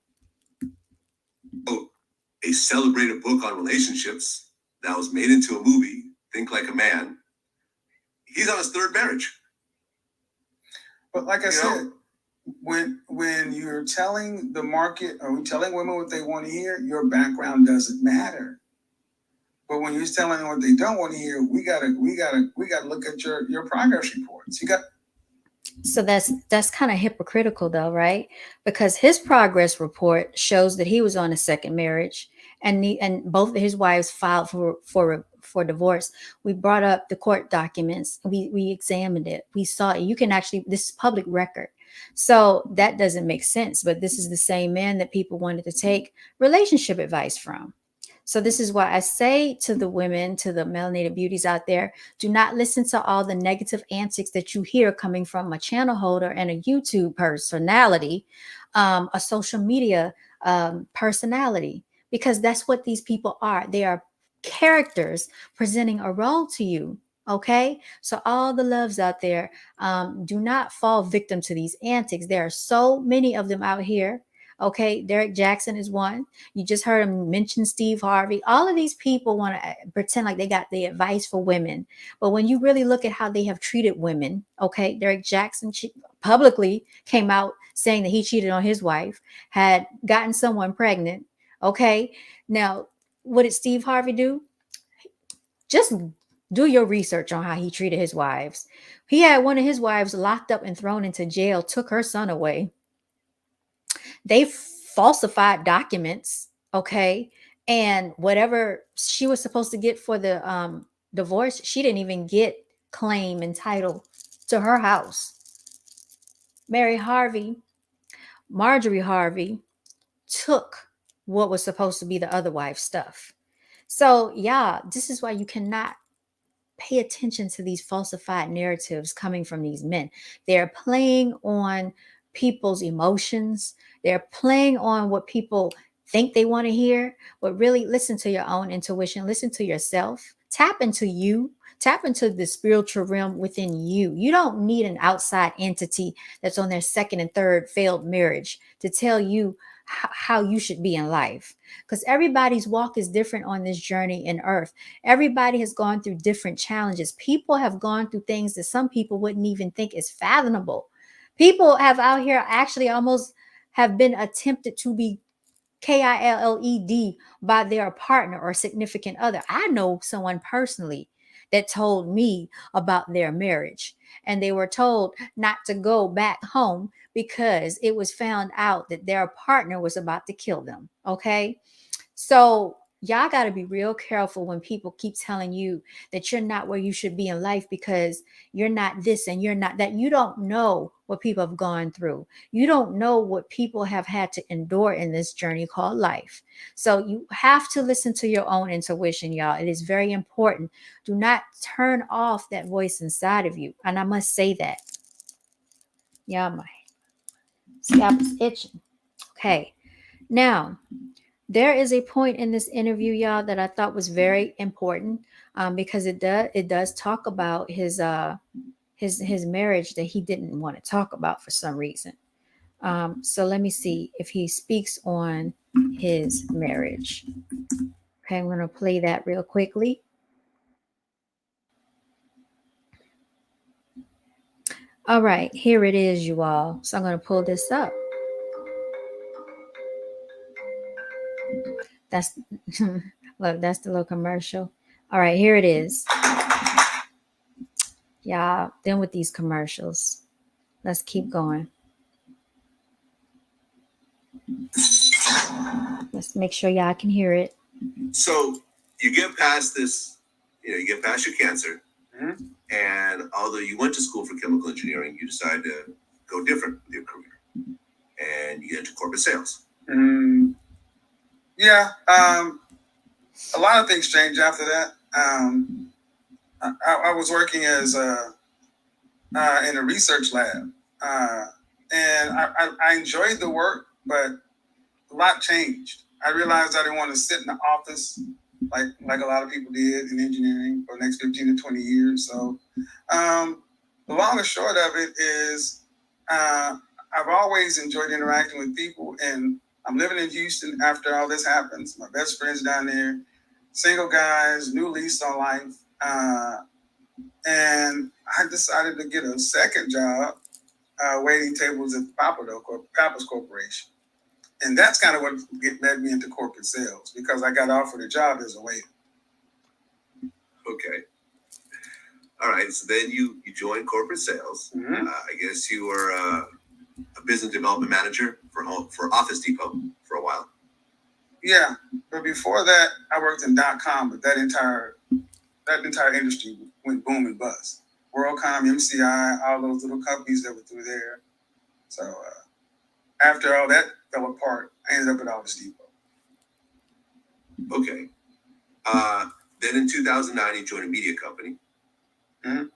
Oh, a celebrated book on relationships that was made into a movie, Think Like a Man. He's on his third marriage. But like I said, when you're telling the market or telling women what they want to hear, your background doesn't matter. But when you're telling them what they don't want to hear, we gotta look at your progress reports. So that's kind of hypocritical though, right? Because his progress report shows that he was on a second marriage, and both of his wives filed for divorce. We brought up the court documents. We examined it. We saw it. You can actually, this is public record. So that doesn't make sense. But this is the same man that people wanted to take relationship advice from. So this is why I say to the women, to the melanated beauties out there, do not listen to all the negative antics that you hear coming from a channel holder and a YouTube personality, a social media personality, because that's what these people are. They are characters presenting a role to you. Okay, so all the loves out there, do not fall victim to these antics. There are so many of them out here. Okay, Derek Jackson is one. You just heard him mention Steve Harvey. All of these people want to pretend like they got the advice for women. But when you really look at how they have treated women, okay, Derek Jackson publicly came out saying that he cheated on his wife, had gotten someone pregnant. Okay, now what did Steve Harvey do? Just do your research on how he treated his wives. He had one of his wives locked up and thrown into jail, took her son away. They falsified documents, okay? And whatever she was supposed to get for the divorce, she didn't even get claim and title to her house. Marjorie Harvey took what was supposed to be the other wife's stuff. So yeah, this is why you cannot pay attention to these falsified narratives coming from these men. They're playing on people's emotions. They're playing on what people think they want to hear, but really listen to your own intuition, listen to yourself, tap into you, tap into the spiritual realm within you. You don't need an outside entity that's on their second and third failed marriage to tell you how you should be in life, because everybody's walk is different on this journey in earth. Everybody has gone through different challenges. People have gone through things that some people wouldn't even think is fathomable. People have out here actually almost have been attempted to be killed by their partner or significant other. I know someone personally that told me about their marriage, and they were told not to go back home because it was found out that their partner was about to kill them. Okay, so y'all got to be real careful when people keep telling you that you're not where you should be in life because you're not this and you're not that. You don't know what people have gone through. You don't know what people have had to endure in this journey called life. So you have to listen to your own intuition, y'all. It is very important. Do not turn off that voice inside of you. And I must say that. Yeah, my scalp is itching. Okay. Now, there is a point in this interview, y'all, that I thought was very important, because it does talk about his marriage that he didn't want to talk about for some reason. So let me see if he speaks on his marriage. Okay, I'm going to play that real quickly. All right, here it is, you all. So I'm going to pull this up. That's look, that's the little commercial. All right, here it is. Y'all done with these commercials. Let's keep going. Let's make sure y'all can hear it. So you get past this, you get past your cancer. Mm-hmm. And although you went to school for chemical engineering, you decided to go different with your career. And you get into corporate sales. Yeah. A lot of things changed after that. I was working as in a research lab. And I enjoyed the work, but a lot changed. I realized I didn't want to sit in the office like a lot of people did in engineering for the next 15 to 20 years. So the long and short of it is I've always enjoyed interacting with people, and I'm living in Houston after all this happens. My best friend's down there, single guys, new lease on life. And I decided to get a second job waiting tables at Pappas Corporation. And that's kind of what led me into corporate sales, because I got offered a job as a waiter. Okay. All right. So then you joined corporate sales. Mm-hmm. I guess you were a business development manager for Office Depot for a while. Yeah, but before that, I worked in .com, but that entire industry went boom and bust. WorldCom, MCI, all those little companies that were through there. So after all that fell apart, I ended up at Office Depot. Okay. Then in 2009, you joined a media company. Mm-hmm.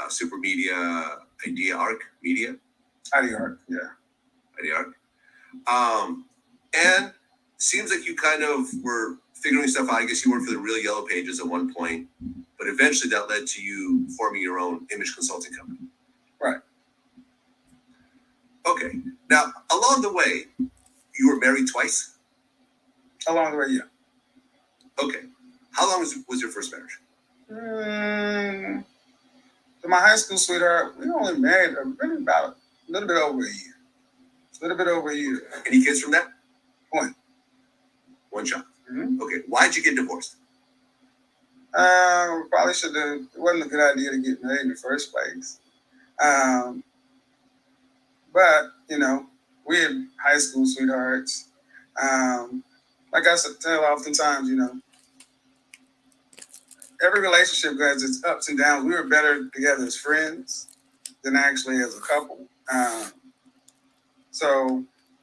Super Media, Idea Arc Media. IDR, yeah. Idea Arc. And seems like you kind of were figuring stuff out. I guess you worked for the Real Yellow Pages at one point, but eventually that led to you forming your own image consulting company. Right. Okay. Now, along the way, you were married twice? Along the way, yeah. Okay. How long was your first marriage? To my high school sweetheart, we only married really about a little bit over a year. Any kids from that? One. One child. Mm-hmm. Okay. Why'd you get divorced? Probably should have. It wasn't a good idea to get married in the first place. But we had high school sweethearts. Like I tell oftentimes, every relationship has its ups and downs. We were better together as friends than actually as a couple.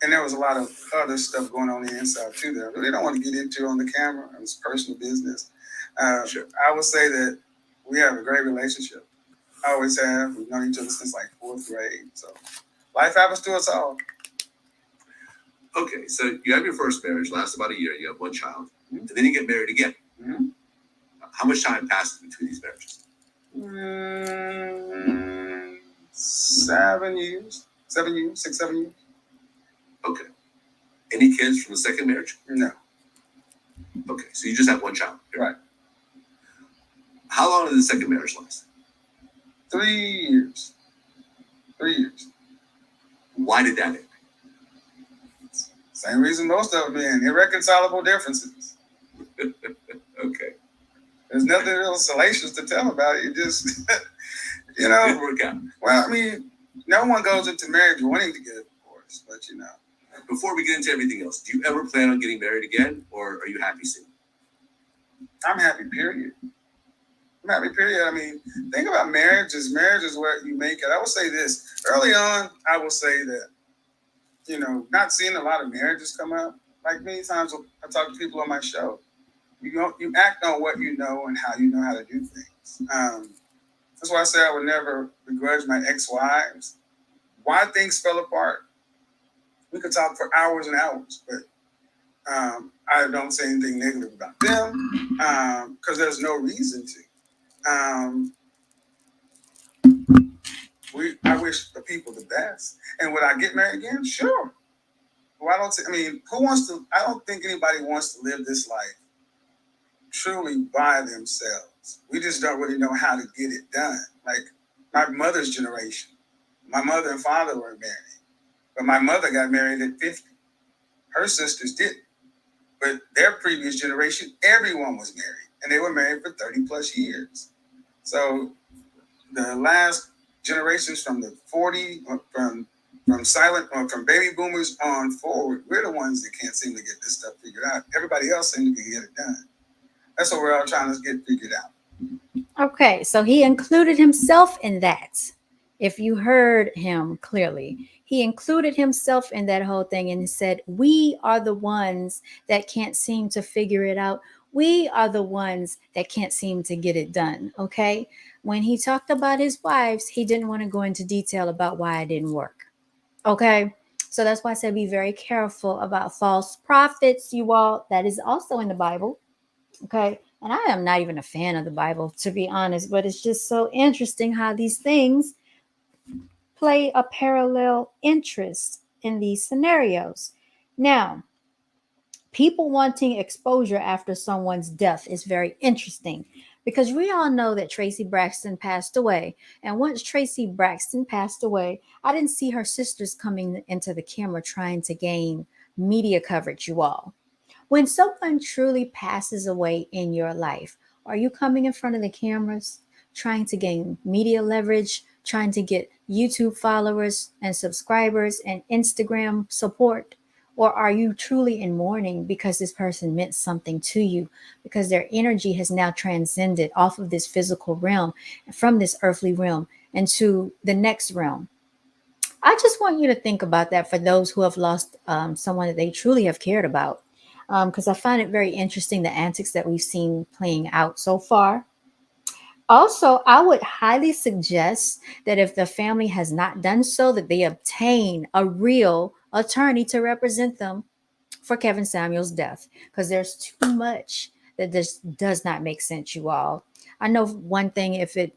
And there was a lot of other stuff going on the inside too that I really don't want to get into on the camera. It's personal business. Sure. I would say that we have a great relationship. I always have. We've known each other since like 4th grade. So life happens to us all. Okay, so you have your first marriage, lasts about a year, you have one child, Mm-hmm. and then you get married again. Mm-hmm. How much time passes between these marriages? 7 years. 7 years, 6, 7 years. Okay. Any kids from the second marriage? No. Okay, so you just have one child. Right. How long did the second marriage last? 3 years. 3 years. Why did that end? Same reason most of them in irreconcilable differences. Okay. There's nothing real salacious to tell about it. You just, Didn't work out. Well, I mean, no one goes into marriage wanting to get a divorce, but Before we get into everything else, do you ever plan on getting married again, or are you happy single? I'm happy, period. I'm happy, period. I mean, think about marriage is where you make it. I will say this. Early on, I will say that, not seeing a lot of marriages come up. Like many times I talk to people on my show. You act on what you know and how you know how to do things. That's why I say I would never begrudge my ex-wives. Why things fell apart, we could talk for hours and hours, but I don't say anything negative about them because there's no reason to. I wish the people the best. And would I get married again? Sure. Why don't who wants to? I don't think anybody wants to live this life truly by themselves. We just don't really know how to get it done. Like my mother's generation, my mother and father were married, but my mother got married at 50. Her sisters didn't. But their previous generation, everyone was married, and they were married for 30 plus years. So the last generations from the 40, from baby boomers on forward, we're the ones that can't seem to get this stuff figured out. Everybody else seems to get it done. That's what we're all trying to get figured out. Okay, so he included himself in that. If you heard him clearly, he included himself in that whole thing and said, we are the ones that can't seem to figure it out. We are the ones that can't seem to get it done. Okay. When he talked about his wives, he didn't want to go into detail about why it didn't work. Okay. So that's why I said be very careful about false prophets, you all. That is also in the Bible. Okay. And I am not even a fan of the Bible, to be honest, but it's just so interesting how these things play a parallel interest in these scenarios. Now, people wanting exposure after someone's death is very interesting because we all know that Tracy Braxton passed away. And once Tracy Braxton passed away, I didn't see her sisters coming into the camera trying to gain media coverage, you all. When someone truly passes away in your life, are you coming in front of the cameras trying to gain media leverage, trying to get YouTube followers and subscribers and Instagram support? Or are you truly in mourning because this person meant something to you, because their energy has now transcended off of this physical realm, from this earthly realm, into the next realm? I just want you to think about that for those who have lost someone that they truly have cared about. Because I find it very interesting the antics that we've seen playing out so far. Also, I would highly suggest that if the family has not done so, that they obtain a real attorney to represent them for Kevin Samuels' death, because there's too much that this does not make sense, you all. I know one thing, if it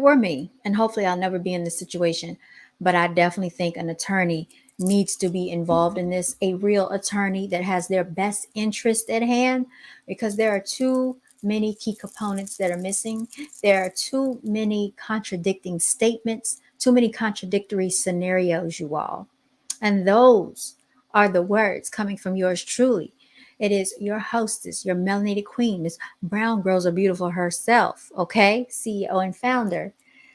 were me, and hopefully I'll never be in this situation, but I definitely think an attorney needs to be involved in this, a real attorney that has their best interest at hand, because there are too many key components that are missing. There are too many contradicting statements, too many contradictory scenarios, you all. And those are the words coming from yours truly. It is your hostess, your melanated queen, Miss Brown Girls Are Beautiful herself, okay? CEO and founder.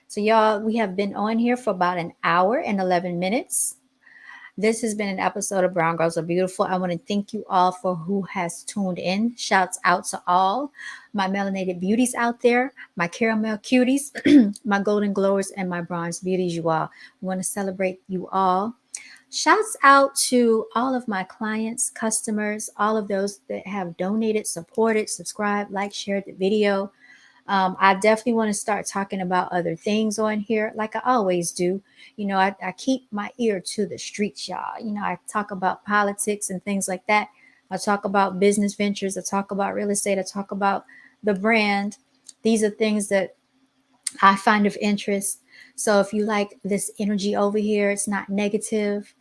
So, y'all, we have been on here for about an hour and 11 minutes. This has been an episode of Brown Girls Are Beautiful. I want to thank you all for who has tuned in. Shouts out to all my melanated beauties out there, my caramel cuties, my golden glowers, and my bronze beauties, you all. We want to celebrate you all. Shouts out to all of my clients, customers, all of those that have donated, supported, subscribed, liked, shared the video. I definitely want to start talking about other things on here, like I always do. You know, I keep my ear to the streets, y'all. You know, I talk about politics and things like that. I talk about business ventures. I talk about real estate. I talk about the brand. These are things that I find of interest. So if you like this energy over here, it's not negative.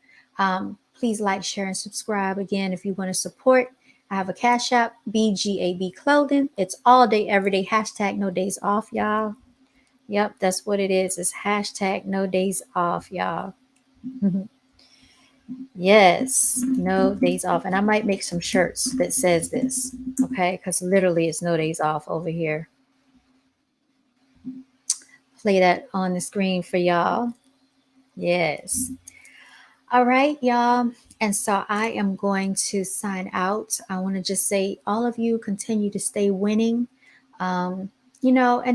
Please like, share, and subscribe. Again, if you want to support, I have a Cash App, BGAB Clothing. It's all day, every day. Hashtag no days off, y'all. Yep, that's what it is. It's hashtag no days off, y'all. Yes, no days off. And I might make some shirts that says this, okay? Because literally it's no days off over here. Play that on the screen for y'all. Yes. All right, y'all. And so I am going to sign out. I want to just say, all of you continue to stay winning, and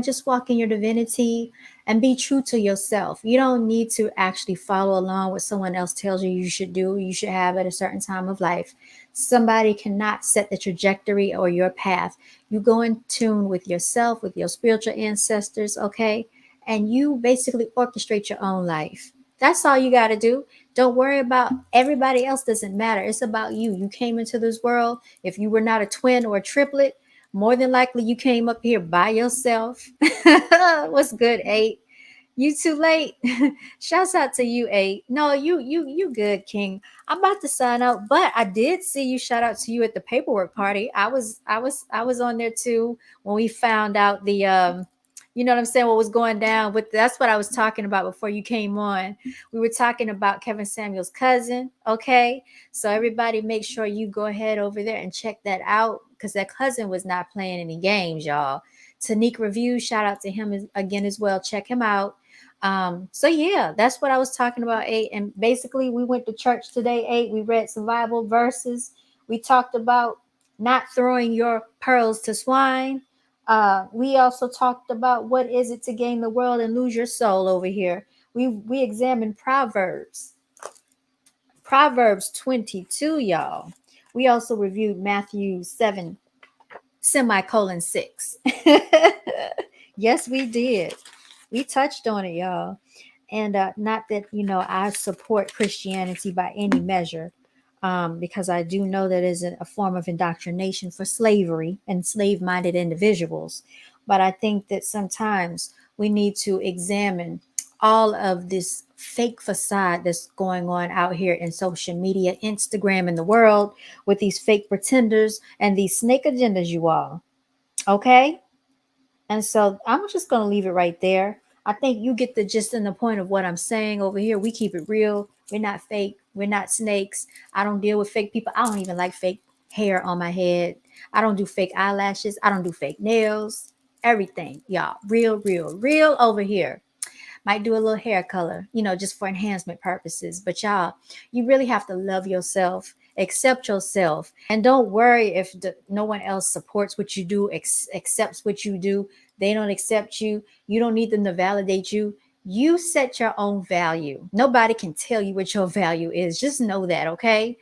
just walk in your divinity and be true to yourself. You don't need to actually follow along what someone else tells you should do, you should have at a certain time of life. Somebody cannot set the trajectory or your path. You go in tune with yourself, with your spiritual ancestors, okay? And you basically orchestrate your own life. That's all you got to do. Don't worry about everybody else. Doesn't matter. It's about you. You came into this world. If you were not a twin or a triplet, more than likely you came up here by yourself. What's good, 8? You too late. Shouts out to you, 8. No, you good, King. I'm about to sign out, but I did see you. Shout out to you at the paperwork party. I was on there too when we found out the you know what I'm saying, what was going down with. That's what I was talking about before you came on. We were talking about Kevin Samuels' cousin. Okay, so everybody make sure you go ahead over there and check that out, because that cousin was not playing any games, y'all. Tanique Review, shout out to him again as well. Check him out. So yeah, that's what I was talking about, 8. And basically we went to church today, 8. We read some Bible verses. We talked about not throwing your pearls to swine. We also talked about what is it to gain the world and lose your soul over here. We examined Proverbs 22, y'all. We also reviewed Matthew 7, semicolon 6. Yes, we did. We touched on it, y'all. And not that, I support Christianity by any measure. because I do know that is a form of indoctrination for slavery and slave-minded individuals. But I think that sometimes we need to examine all of this fake facade that's going on out here in social media, Instagram, in the world with these fake pretenders and these snake agendas, you all. Okay? And so I'm just going to leave it right there. I think you get the gist and the point of what I'm saying over here. We keep it real. We're not fake. We're not snakes. I don't deal with fake people. I don't even like fake hair on my head. I don't do fake eyelashes. I don't do fake nails. Everything, y'all. Real, real, real over here. Might do a little hair color, just for enhancement purposes. But y'all, you really have to love yourself, accept yourself, and don't worry if no one else supports what you do, accepts what you do. They don't accept you. You don't need them to validate you. You set your own value. Nobody can tell you what your value is. Just know that, okay?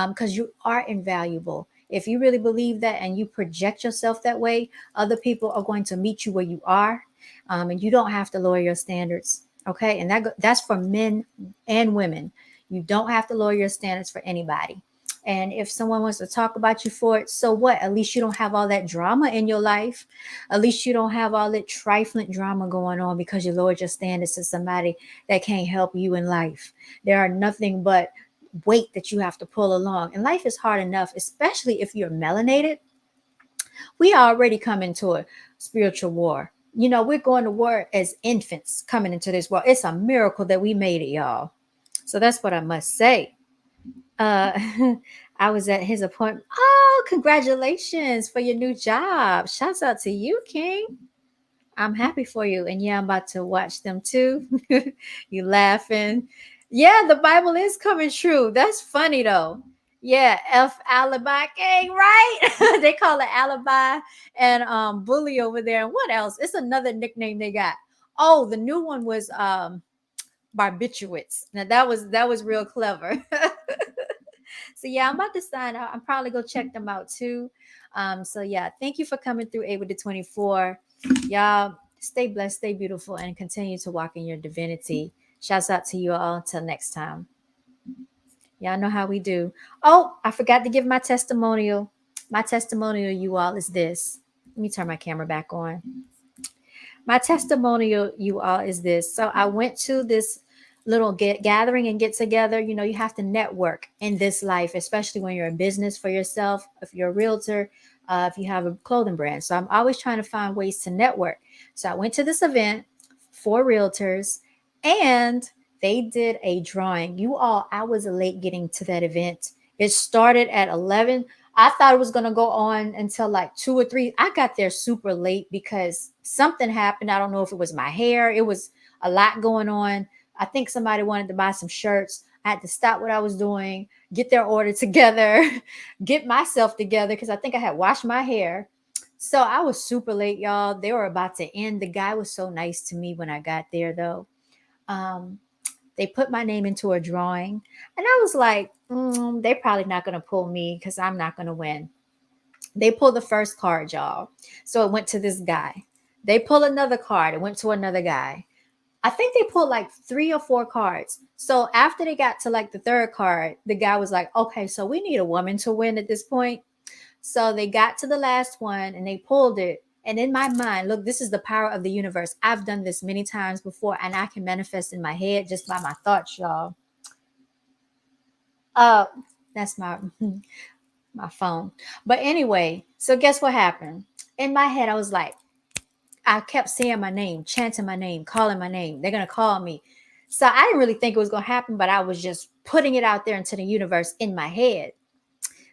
Because you are invaluable. If you really believe that and you project yourself that way, other people are going to meet you where you are. And you don't have to lower your standards. Okay. And that's for men and women. You don't have to lower your standards for anybody. And if someone wants to talk about you for it, so what? At least you don't have all that drama in your life. At least you don't have all that trifling drama going on because you lowered your standards to somebody that can't help you in life. There are nothing but weight that you have to pull along. And life is hard enough, especially if you're melanated. We already come into a spiritual war. We're going to war as infants coming into this world. It's a miracle that we made it, y'all. So that's what I must say. I was at his appointment. Oh, congratulations for your new job. Shouts out to you, King. I'm happy for you. And yeah, I'm about to watch them too. You laughing. Yeah, the Bible is coming true. That's funny though. Yeah, F alibi gang, right? They call it alibi and bully over there. And what else? It's another nickname they got. Oh, the new one was barbiturates. Now that was real clever. So yeah, I'm about to sign out. I'm probably go check them out too. So yeah, thank you for coming through Able to 24. Y'all stay blessed, stay beautiful, and continue to walk in your divinity. Shouts out to you all. Till next time. Y'all know how we do. Oh, I forgot to give my testimonial. My testimonial, you all, is this. Let me turn my camera back on. My testimonial, you all, is this. So I went to this little gathering and get together. You have to network in this life, especially when you're in business for yourself. If you're a realtor, if you have a clothing brand. So I'm always trying to find ways to network. So I went to this event for realtors and they did a drawing. You all, I was late getting to that event. It started at 11. I thought it was going to go on until like 2 or 3. I got there super late because something happened. I don't know if it was my hair. It was a lot going on. I think somebody wanted to buy some shirts. I had to stop what I was doing, get their order together, get myself together because I think I had washed my hair. So I was super late, y'all. They were about to end. The guy was so nice to me when I got there, though. They put my name into a drawing. And I was like, they're probably not going to pull me because I'm not going to win. They pulled the first card, y'all. So it went to this guy. They pulled another card. It went to another guy. I think they pulled like 3 or 4 cards. So after they got to like the third card, the guy was like, okay, so we need a woman to win at this point. So they got to the last one and they pulled it. And in my mind, look, this is the power of the universe. I've done this many times before and I can manifest in my head just by my thoughts, y'all. That's my phone. But anyway, so guess what happened? In my head, I was like, I kept saying my name, chanting my name, calling my name. They're going to call me. So I didn't really think it was going to happen, but I was just putting it out there into the universe in my head.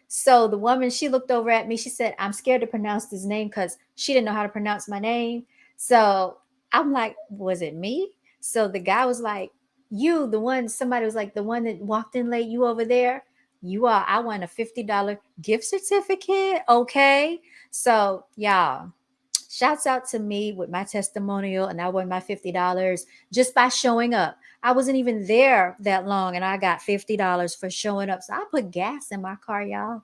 So the woman, she looked over at me. She said, I'm scared to pronounce this name because she didn't know how to pronounce my name. So I'm like, was it me? So the guy was like, you, the one, somebody was like, the one that walked in late, you over there? You are, I won a $50 gift certificate. Okay. So y'all, shouts out to me with my testimonial, and I won my $50 just by showing up. I wasn't even there that long, and I got $50 for showing up. So I put gas in my car, y'all.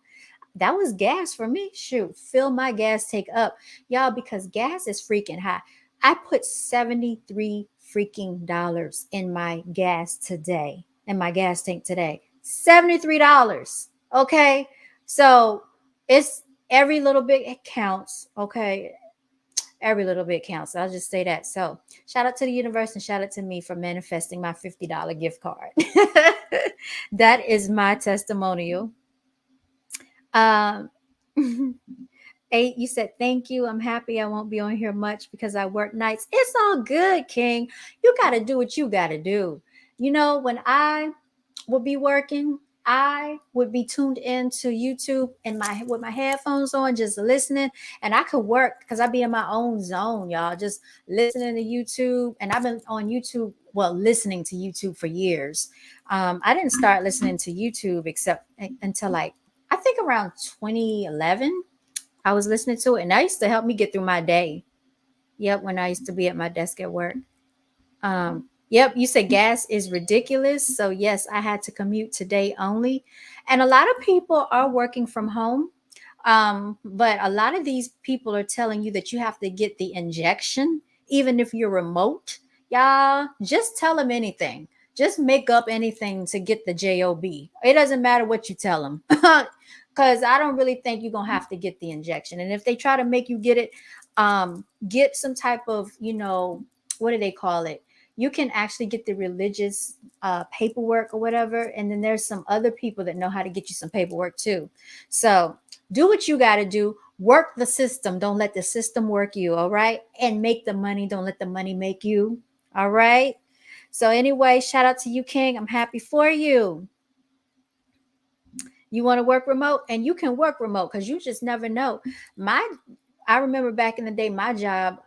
That was gas for me. Shoot, fill my gas tank up, y'all, because gas is freaking high. I put $73 freaking in my gas today, in my gas tank today. $73. Okay. So it's every little bit counts. Okay. Every little bit counts. I'll just say that. So shout out to the universe and shout out to me for manifesting my $50 gift card. That is my testimonial. 8, you said, thank you. I'm happy I won't be on here much because I work nights. It's all good, King. You got to do what you got to do. You know, when I would be working, I would be tuned into YouTube and with my headphones on, just listening, and I could work because I'd be in my own zone, y'all, just listening to YouTube. And I've been on YouTube, well, listening to YouTube for years. I didn't start listening to YouTube except until like, I think around 2011, I was listening to it, and that used to help me get through my day. Yep, when I used to be at my desk at work. Yep, you said gas is ridiculous. So yes, I had to commute today only. And a lot of people are working from home. But a lot of these people are telling you that you have to get the injection, even if you're remote. Y'all, just tell them anything. Just make up anything to get the job. It doesn't matter what you tell them. Because I don't really think you're going to have to get the injection. And if they try to make you get it, get some type of, you know, what do they call it? You can actually get the religious paperwork or whatever. And then there's some other people that know how to get you some paperwork too. So do what you got to do. Work the system. Don't let the system work you. All right. And make the money. Don't let the money make you. All right. So anyway, shout out to you, King. I'm happy for you. You want to work remote, and you can work remote because you just never know. I remember back in the day, my job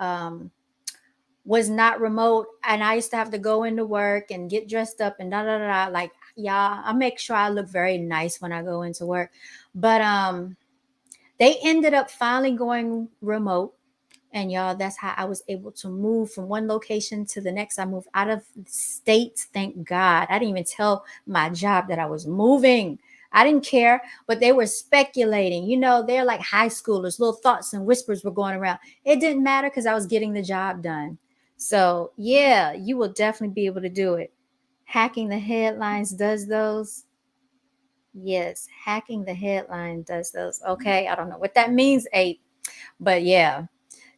was not remote, and I used to have to go into work and get dressed up and da da da. Like, y'all, I make sure I look very nice when I go into work. But they ended up finally going remote. And y'all, that's how I was able to move from one location to the next. I moved out of state. Thank God. I didn't even tell my job that I was moving. I didn't care, but they were speculating. You know, they're like high schoolers. Little thoughts and whispers were going around. It didn't matter because I was getting the job done. So yeah, you will definitely be able to do it. Hacking the headlines does those. Yes, hacking the headline does those. Okay, I don't know what that means, 8, but yeah.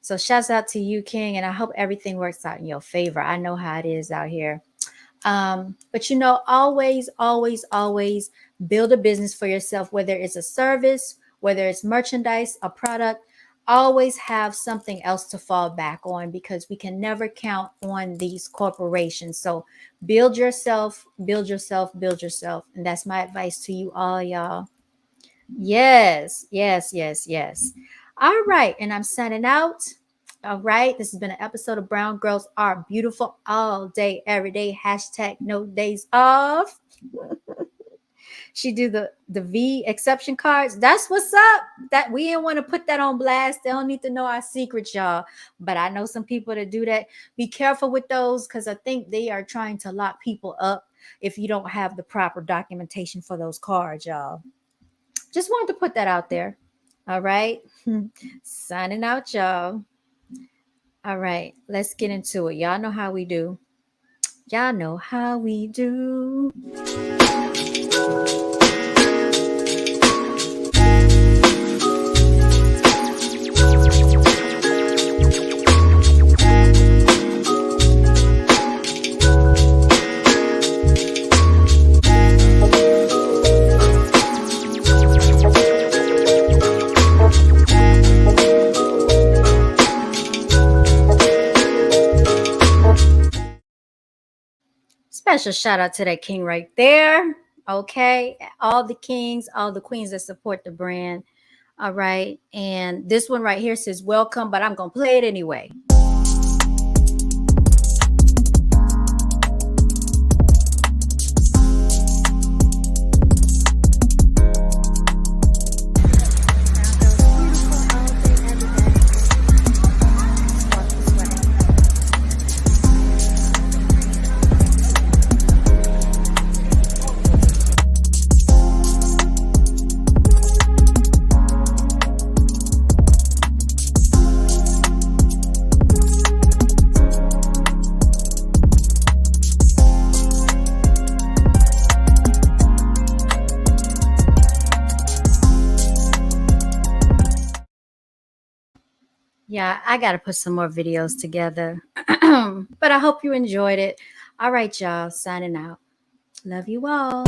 So shouts out to you, King, and I hope everything works out in your favor. I know how it is out here. But you know, always, always, always build a business for yourself, whether it's a service, whether it's merchandise, a product. Always have something else to fall back on because we can never count on these corporations. So build yourself, build yourself, build yourself. And that's my advice to you all, y'all. Yes, yes, yes, yes. All right. And I'm signing out. All right. This has been an episode of Brown Girls Are Beautiful all day, every day. # no days off. She do the V exception cards. That's what's up. That we didn't want to put that on blast. They don't need to know our secrets, y'all. But I know some people that do that. Be careful with those because I think they are trying to lock people up if you don't have the proper documentation for those cards, y'all. Just wanted to put that out there. All right. Signing out, y'all. All right. Let's get into it. Y'all know how we do. Y'all know how we do. Special shout out to that king right there. Okay. All the kings, all the queens that support the brand. All right. And this one right here says welcome, but I'm going to play it anyway. I got to put some more videos together. But I hope you enjoyed it. All right, y'all. Signing out. Love you all.